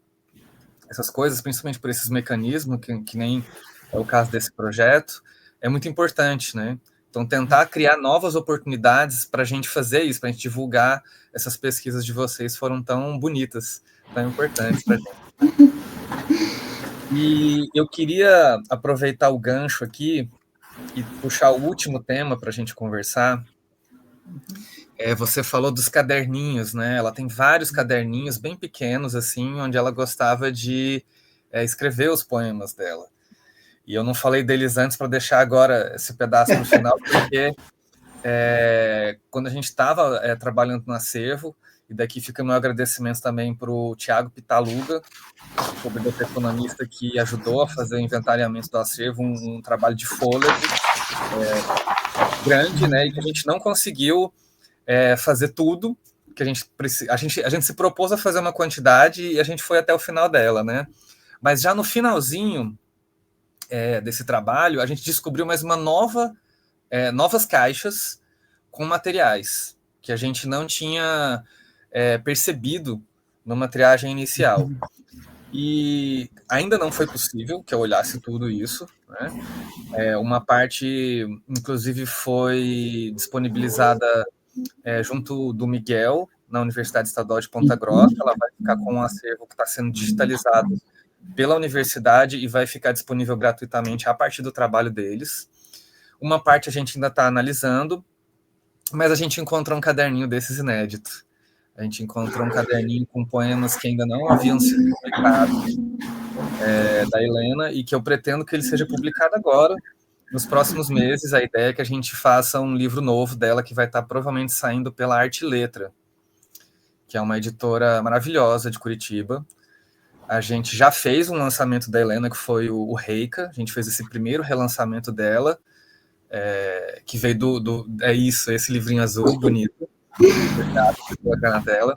essas coisas, principalmente por esses mecanismos, que nem é o caso desse projeto, é muito importante, né? Então, tentar criar novas oportunidades para a gente fazer isso, para a gente divulgar essas pesquisas de vocês foram tão bonitas, tão importantes para a gente. E eu queria aproveitar o gancho aqui e puxar o último tema para a gente conversar. Você falou dos caderninhos, né? Ela tem vários caderninhos bem pequenos, assim, onde ela gostava de escrever os poemas dela. E eu não falei deles antes para deixar agora esse pedaço para o final, porque quando a gente estava trabalhando no acervo, e daqui fica o meu agradecimento também para o Tiago Pitaluga, que é o biblioteconomista que ajudou a fazer o inventariamento do acervo, um trabalho de fôlego grande, né, e que a gente não conseguiu fazer tudo, que a gente se propôs a fazer uma quantidade e a gente foi até o final dela, né? Mas já no finalzinho desse trabalho, a gente descobriu mais novas caixas com materiais que a gente não tinha percebido numa triagem inicial. E ainda não foi possível que eu olhasse tudo isso, né? Uma parte, inclusive, foi disponibilizada junto do Miguel, na Universidade Estadual de Ponta Grossa. Ela vai ficar com um acervo que está sendo digitalizado pela universidade e vai ficar disponível gratuitamente a partir do trabalho deles. Uma parte a gente ainda está analisando, mas a gente encontrou um caderninho desses inédito. A gente encontrou um caderninho com poemas que ainda não haviam sido publicados, da Helena, e que eu pretendo que ele seja publicado agora, nos próximos meses. A ideia é que a gente faça um livro novo dela, que vai estar provavelmente saindo pela Arte e Letra, que é uma editora maravilhosa de Curitiba. A gente já fez um lançamento da Helena, que foi o Reika. A gente fez esse primeiro relançamento dela, que veio esse livrinho azul, bonito. Obrigado por colocar na tela.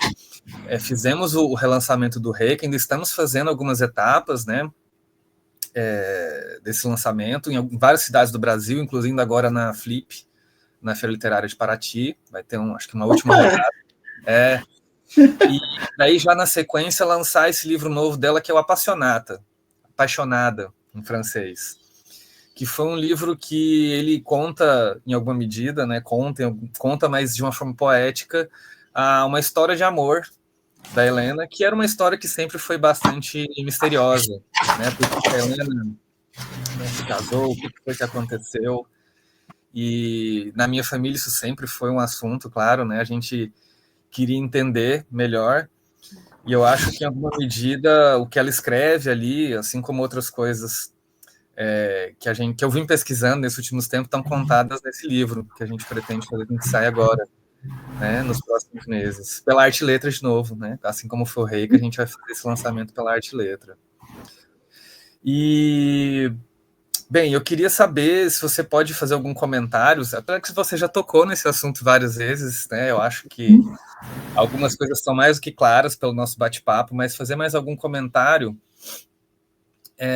Fizemos o relançamento do Reika, ainda estamos fazendo algumas etapas, né, desse lançamento, em várias cidades do Brasil, inclusive agora na Flip, na Feira Literária de Paraty. Vai ter, acho que uma última rodada. E daí, já na sequência, lançar esse livro novo dela, que é o Apaixonada, em francês, que foi um livro que ele conta, em alguma medida, né, conta, mas de uma forma poética, uma história de amor da Helena, que era uma história que sempre foi bastante misteriosa, né, porque a Helena se casou, o que foi que aconteceu, e na minha família isso sempre foi um assunto, claro, né, a gente queria entender melhor, E eu acho que, em alguma medida, o que ela escreve ali, assim como outras coisas que eu vim pesquisando nesses últimos tempos, estão contadas nesse livro, que a gente pretende fazer com que saia agora, né, nos próximos meses. Pela Arte e Letra, de novo, né? Assim como foi o Rei, que a gente vai fazer esse lançamento pela Arte e Letra. E, bem, eu queria saber se você pode fazer algum comentário, apesar que você já tocou nesse assunto várias vezes, né? Eu acho que algumas coisas são mais do que claras pelo nosso bate-papo, mas fazer mais algum comentário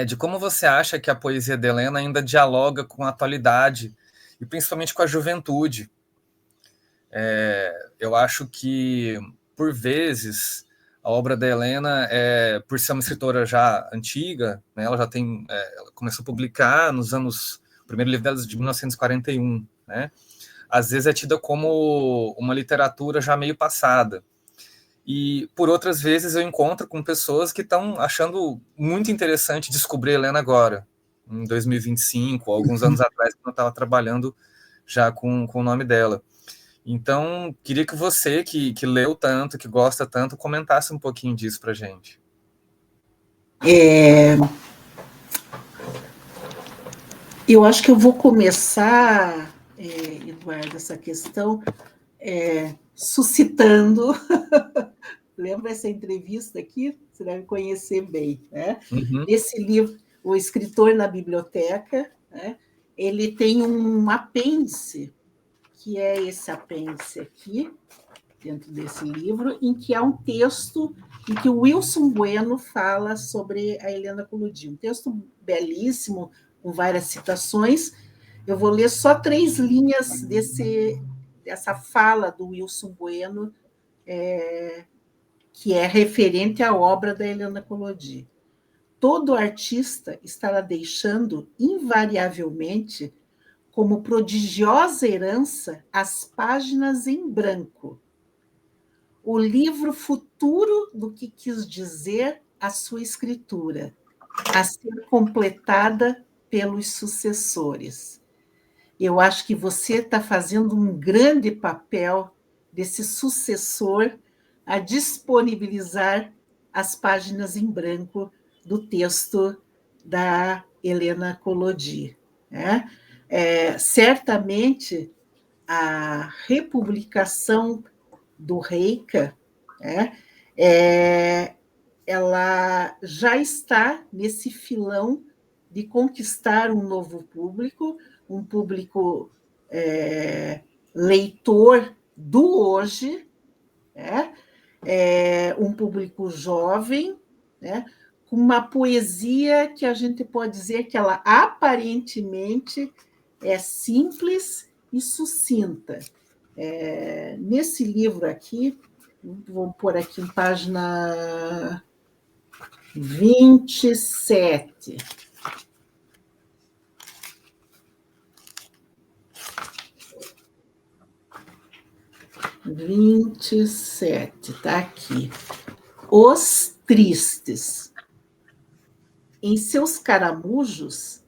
de como você acha que a poesia de Helena ainda dialoga com a atualidade e principalmente com a juventude. Eu acho que, por vezes, a obra da Helena, por ser uma escritora já antiga, né, ela já tem, ela começou a publicar nos anos, o primeiro livro dela é de 1941, né? Às vezes é tida como uma literatura já meio passada. E por outras vezes eu encontro com pessoas que estão achando muito interessante descobrir a Helena agora, em 2025, alguns anos atrás, quando eu estava trabalhando já com o nome dela. Então, queria que você, que leu tanto, que gosta tanto, comentasse um pouquinho disso para a gente. Eu acho que eu vou começar, Eduardo, essa questão suscitando. Lembra essa entrevista aqui? Você deve conhecer bem, né? Uhum. Nesse livro, O Escritor na Biblioteca, né? Ele tem um apêndice, que é esse apêndice aqui, dentro desse livro, em que há um texto em que o Wilson Bueno fala sobre a Helena Collodi. Um texto belíssimo, com várias citações. Eu vou ler só 3 linhas dessa fala do Wilson Bueno, que é referente à obra da Helena Collodi. Todo artista estará deixando, invariavelmente, como prodigiosa herança, as páginas em branco, o livro futuro do que quis dizer a sua escritura, a ser completada pelos sucessores. Eu acho que você está fazendo um grande papel desse sucessor a disponibilizar as páginas em branco do texto da Helena Collodi, né? Certamente, a republicação do Reica, né, ela já está nesse filão de conquistar um novo público, um público leitor do hoje, né, um público jovem, né, com uma poesia que a gente pode dizer que ela aparentemente é simples e sucinta. Nesse livro aqui, vou pôr aqui em página 27. Está aqui. Os tristes. Em seus caramujos,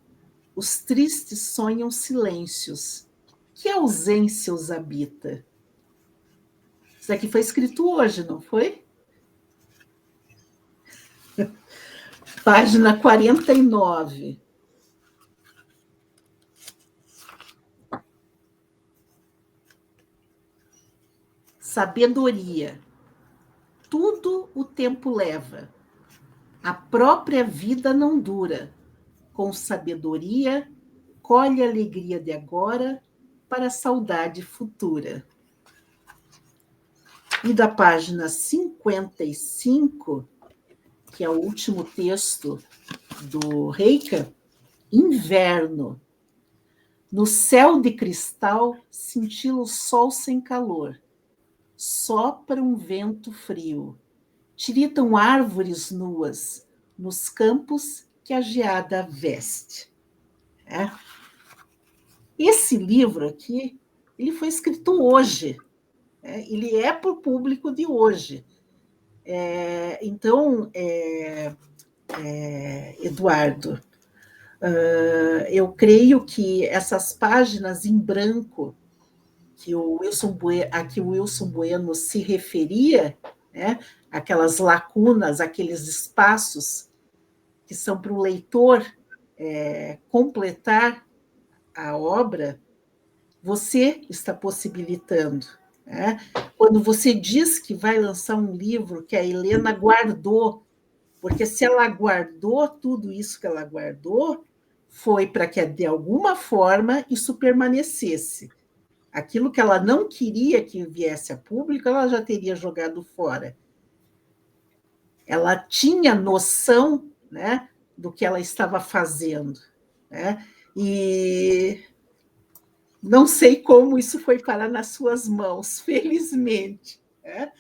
os tristes sonham silêncios. Que ausência os habita? Isso aqui foi escrito hoje, não foi? Página 49. Sabedoria. Tudo o tempo leva. A própria vida não dura. Com sabedoria, colhe a alegria de agora para a saudade futura. E da página 55, que é o último texto do Reica, Inverno. No céu de cristal cintila o sol sem calor. Sopra um vento frio. Tiritam árvores nuas nos campos que a geada veste. Esse livro aqui, ele foi escrito hoje. Ele é para o público de hoje. Então, Eduardo, eu creio que essas páginas em branco a que o Wilson Bueno se referia, né? Aquelas lacunas, aqueles espaços que são para o leitor completar a obra, você está possibilitando. Né? Quando você diz que vai lançar um livro que a Helena guardou, porque se ela guardou tudo isso que ela guardou, foi para que, de alguma forma, isso permanecesse. Aquilo que ela não queria que viesse a público, ela já teria jogado fora. Ela tinha noção, né, do que ela estava fazendo. Né? E não sei como isso foi parar nas suas mãos, felizmente. Né?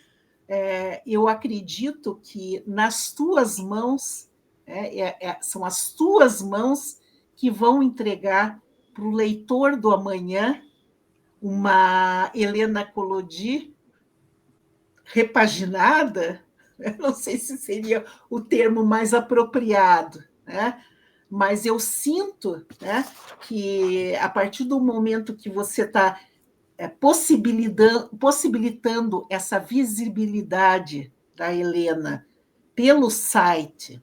Eu acredito que nas tuas mãos, são as tuas mãos que vão entregar para o leitor do amanhã uma Helena Collodi repaginada, não sei se seria o termo mais apropriado, né? Mas eu sinto, né, que a partir do momento que você está possibilitando essa visibilidade da Helena pelo site,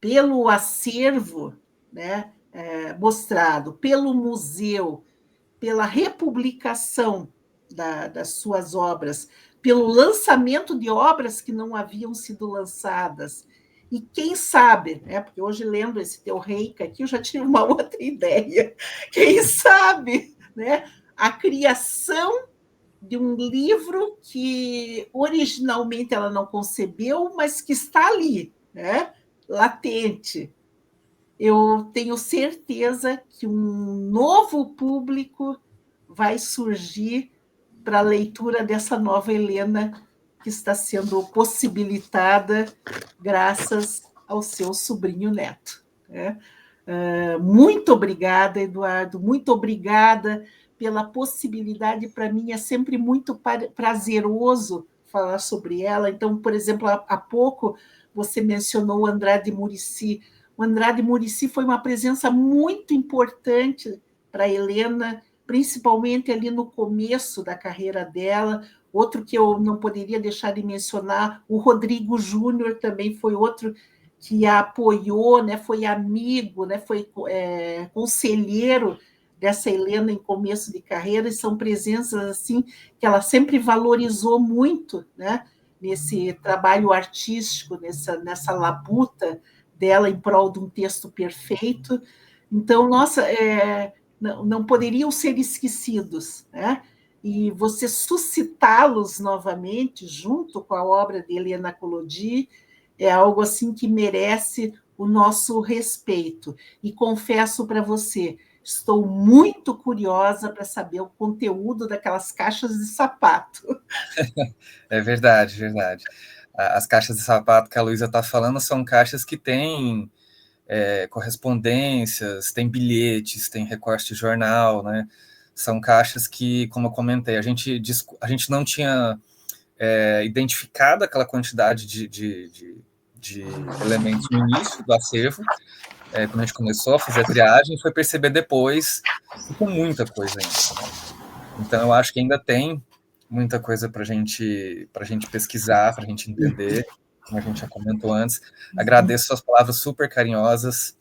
pelo acervo, né, mostrado, pelo museu, pela republicação das suas obras, pelo lançamento de obras que não haviam sido lançadas. E quem sabe, né, porque hoje, lendo esse teu Reika aqui, eu já tive uma outra ideia. Quem sabe, né, a criação de um livro que originalmente ela não concebeu, mas que está ali, né, latente. Eu tenho certeza que um novo público vai surgir para a leitura dessa nova Helena que está sendo possibilitada graças ao seu sobrinho neto. Né? Muito obrigada, Eduardo, muito obrigada pela possibilidade. Para mim é sempre muito prazeroso falar sobre ela. Então, por exemplo, há pouco você mencionou o Andrade Muricy. O Andrade Muricy foi uma presença muito importante para a Helena, principalmente ali no começo da carreira dela. Outro que eu não poderia deixar de mencionar, o Rodrigo Júnior também foi outro que a apoiou, né, foi amigo, né, foi conselheiro dessa Helena em começo de carreira, e são presenças assim que ela sempre valorizou muito, né, nesse trabalho artístico, nessa labuta dela em prol de um texto perfeito. Então, nossa, não poderiam ser esquecidos, né? E você suscitá-los novamente junto com a obra de Helena Collodi é algo assim que merece o nosso respeito. E confesso para você, estou muito curiosa para saber o conteúdo daquelas caixas de sapato. É verdade, verdade. As caixas de sapato que a Luísa está falando são caixas que têm correspondências, tem bilhetes, tem recorte de jornal, né? São caixas que, como eu comentei, a gente não tinha identificado aquela quantidade de elementos no início do acervo, quando a gente começou a fazer a triagem, foi perceber depois que tem muita coisa ainda. Né? Então, eu acho que ainda tem muita coisa para a gente pesquisar, para a gente entender, como a gente já comentou antes. Agradeço suas palavras super carinhosas,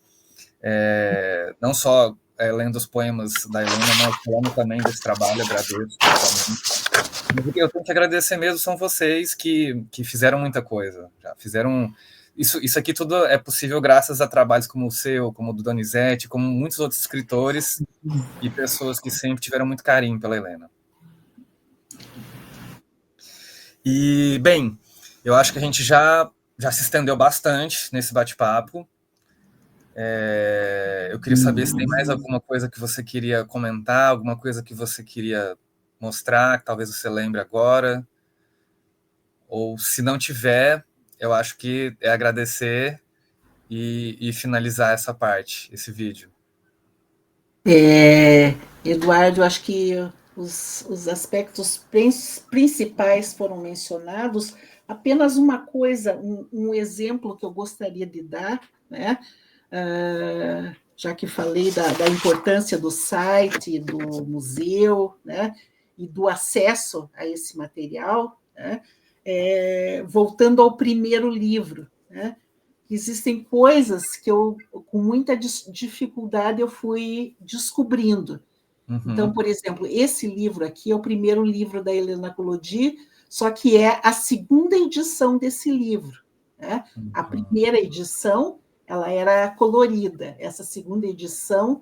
não só lendo os poemas da Helena, mas falando também desse trabalho, agradeço totalmente. Mas o que eu tenho que agradecer mesmo são vocês que fizeram muita coisa, já fizeram... Isso aqui tudo é possível graças a trabalhos como o seu, como o do Donizete, como muitos outros escritores e pessoas que sempre tiveram muito carinho pela Helena. E, bem, eu acho que a gente já se estendeu bastante nesse bate-papo. Eu queria saber se tem mais alguma coisa que você queria comentar, alguma coisa que você queria mostrar, que talvez você lembre agora. Ou, se não tiver, eu acho que é agradecer e finalizar essa parte, esse vídeo. Eduardo, acho que os aspectos principais foram mencionados. Apenas uma coisa, um exemplo que eu gostaria de dar, né? Já que falei da importância do site, do museu, né? E do acesso a esse material, né? voltando ao primeiro livro, né? Existem coisas que eu, com muita dificuldade, eu fui descobrindo. Então, por exemplo, esse livro aqui é o primeiro livro da Helena Collodi, só que é a segunda edição desse livro, né? A primeira edição, ela era colorida. Essa segunda edição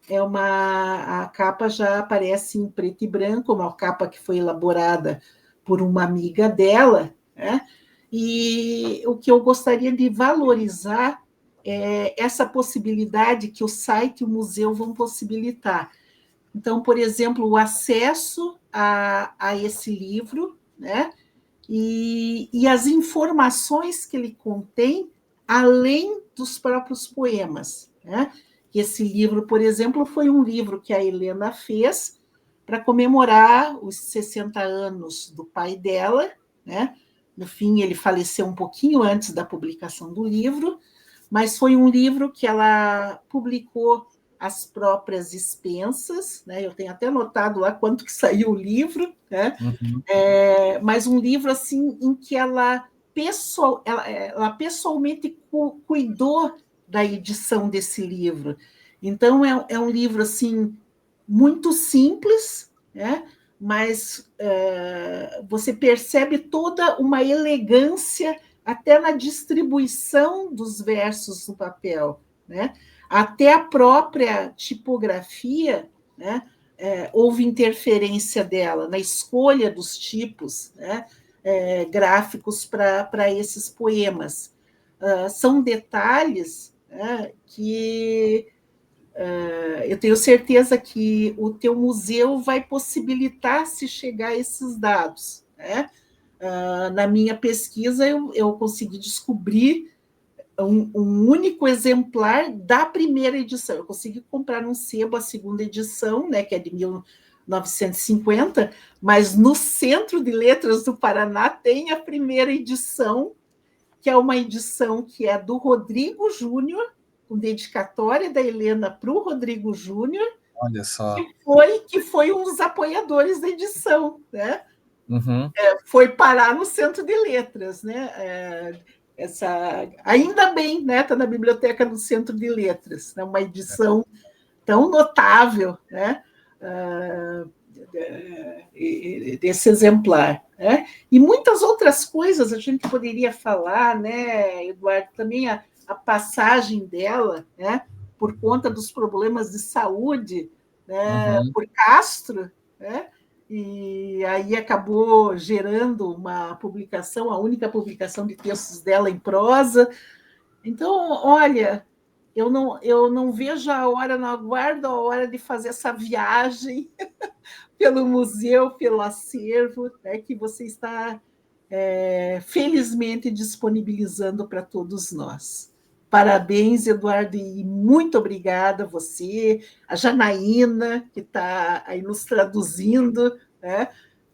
a capa já aparece em preto e branco, uma capa que foi elaborada por uma amiga dela, né? E o que eu gostaria de valorizar é essa possibilidade que o site e o museu vão possibilitar. Então, por exemplo, o acesso a esse livro, né? E as informações que ele contém, além dos próprios poemas, né? Esse livro, por exemplo, foi um livro que a Helena fez para comemorar os 60 anos do pai dela, né? No fim, ele faleceu um pouquinho antes da publicação do livro, mas foi um livro que ela publicou às próprias expensas, né? Eu tenho até anotado lá quanto que saiu o livro, né? Mas um livro assim em que ela pessoalmente cuidou da edição desse livro. Então é um livro assim muito simples, né? Mas você percebe toda uma elegância até na distribuição dos versos no papel, né? Até a própria tipografia, né? Houve interferência dela na escolha dos tipos, né? Gráficos para esses poemas. São detalhes, né, que eu tenho certeza que o teu museu vai possibilitar se chegar a esses dados, né? Na minha pesquisa, eu consegui descobrir um único exemplar da primeira edição. Eu consegui comprar num sebo a segunda edição, né, que é de 1950, mas no Centro de Letras do Paraná tem a primeira edição, que é uma edição que é do Rodrigo Júnior, com dedicatória da Helena para o Rodrigo Júnior, Olha só. que foi um dos apoiadores da edição, né? Uhum. Foi parar no Centro de Letras, né? Ainda bem, né? Está na biblioteca do Centro de Letras, né? Uma edição tão notável, né? Desse exemplar, né? E muitas outras coisas a gente poderia falar, né, Eduardo? Também a passagem dela, né? Por conta dos problemas de saúde, né? Por Castro, né? E aí acabou gerando uma publicação, a única publicação de textos dela em prosa. Então, olha, eu não vejo a hora, não aguardo a hora de fazer essa viagem pelo museu, pelo acervo, né, que você está felizmente disponibilizando para todos nós. Parabéns, Eduardo, e muito obrigada a você, a Janaína, que está aí nos traduzindo, né,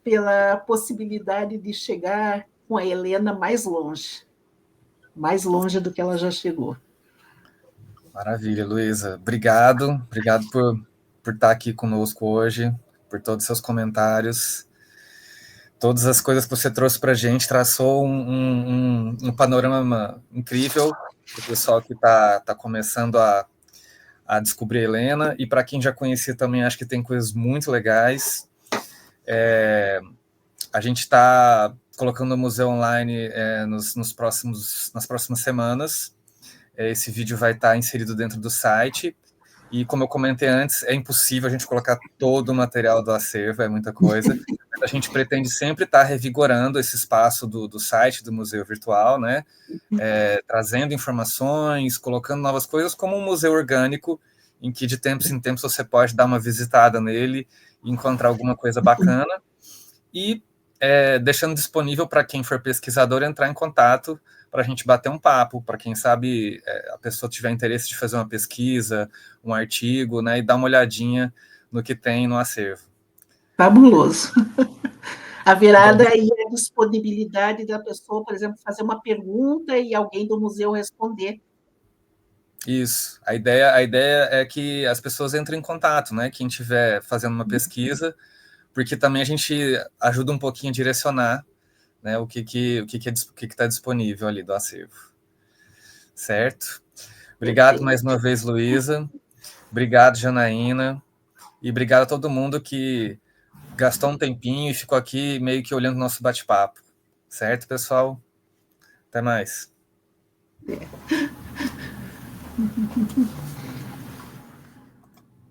pela possibilidade de chegar com a Helena mais longe do que ela já chegou. Maravilha, Luísa. Obrigado. Obrigado por estar aqui conosco hoje, por todos os seus comentários. Todas as coisas que você trouxe para a gente, traçou um panorama incrível para o pessoal que está começando a descobrir a Helena, e para quem já conhecia também, acho que tem coisas muito legais. A gente está colocando o museu online nas próximas semanas. Esse vídeo vai estar inserido dentro do site, e como eu comentei antes, é impossível a gente colocar todo o material do acervo, é muita coisa. A gente pretende sempre estar revigorando esse espaço do site, do museu virtual, né? Trazendo informações, colocando novas coisas, como um museu orgânico, em que de tempos em tempos você pode dar uma visitada nele e encontrar alguma coisa bacana, e deixando disponível para quem for pesquisador entrar em contato para a gente bater um papo, para quem sabe a pessoa tiver interesse de fazer uma pesquisa, um artigo, né, e dar uma olhadinha no que tem no acervo. Fabuloso. Haverá daí a disponibilidade da pessoa, por exemplo, fazer uma pergunta e alguém do museu responder. Isso. A ideia é que as pessoas entrem em contato, né? Quem estiver fazendo uma pesquisa, porque também a gente ajuda um pouquinho a direcionar, né, o que está disponível ali do acervo. Certo? Obrigado mais uma vez, Luísa. Obrigado, Janaína. E obrigado a todo mundo que gastou um tempinho e ficou aqui meio que olhando o nosso bate-papo. Certo, pessoal? Até mais.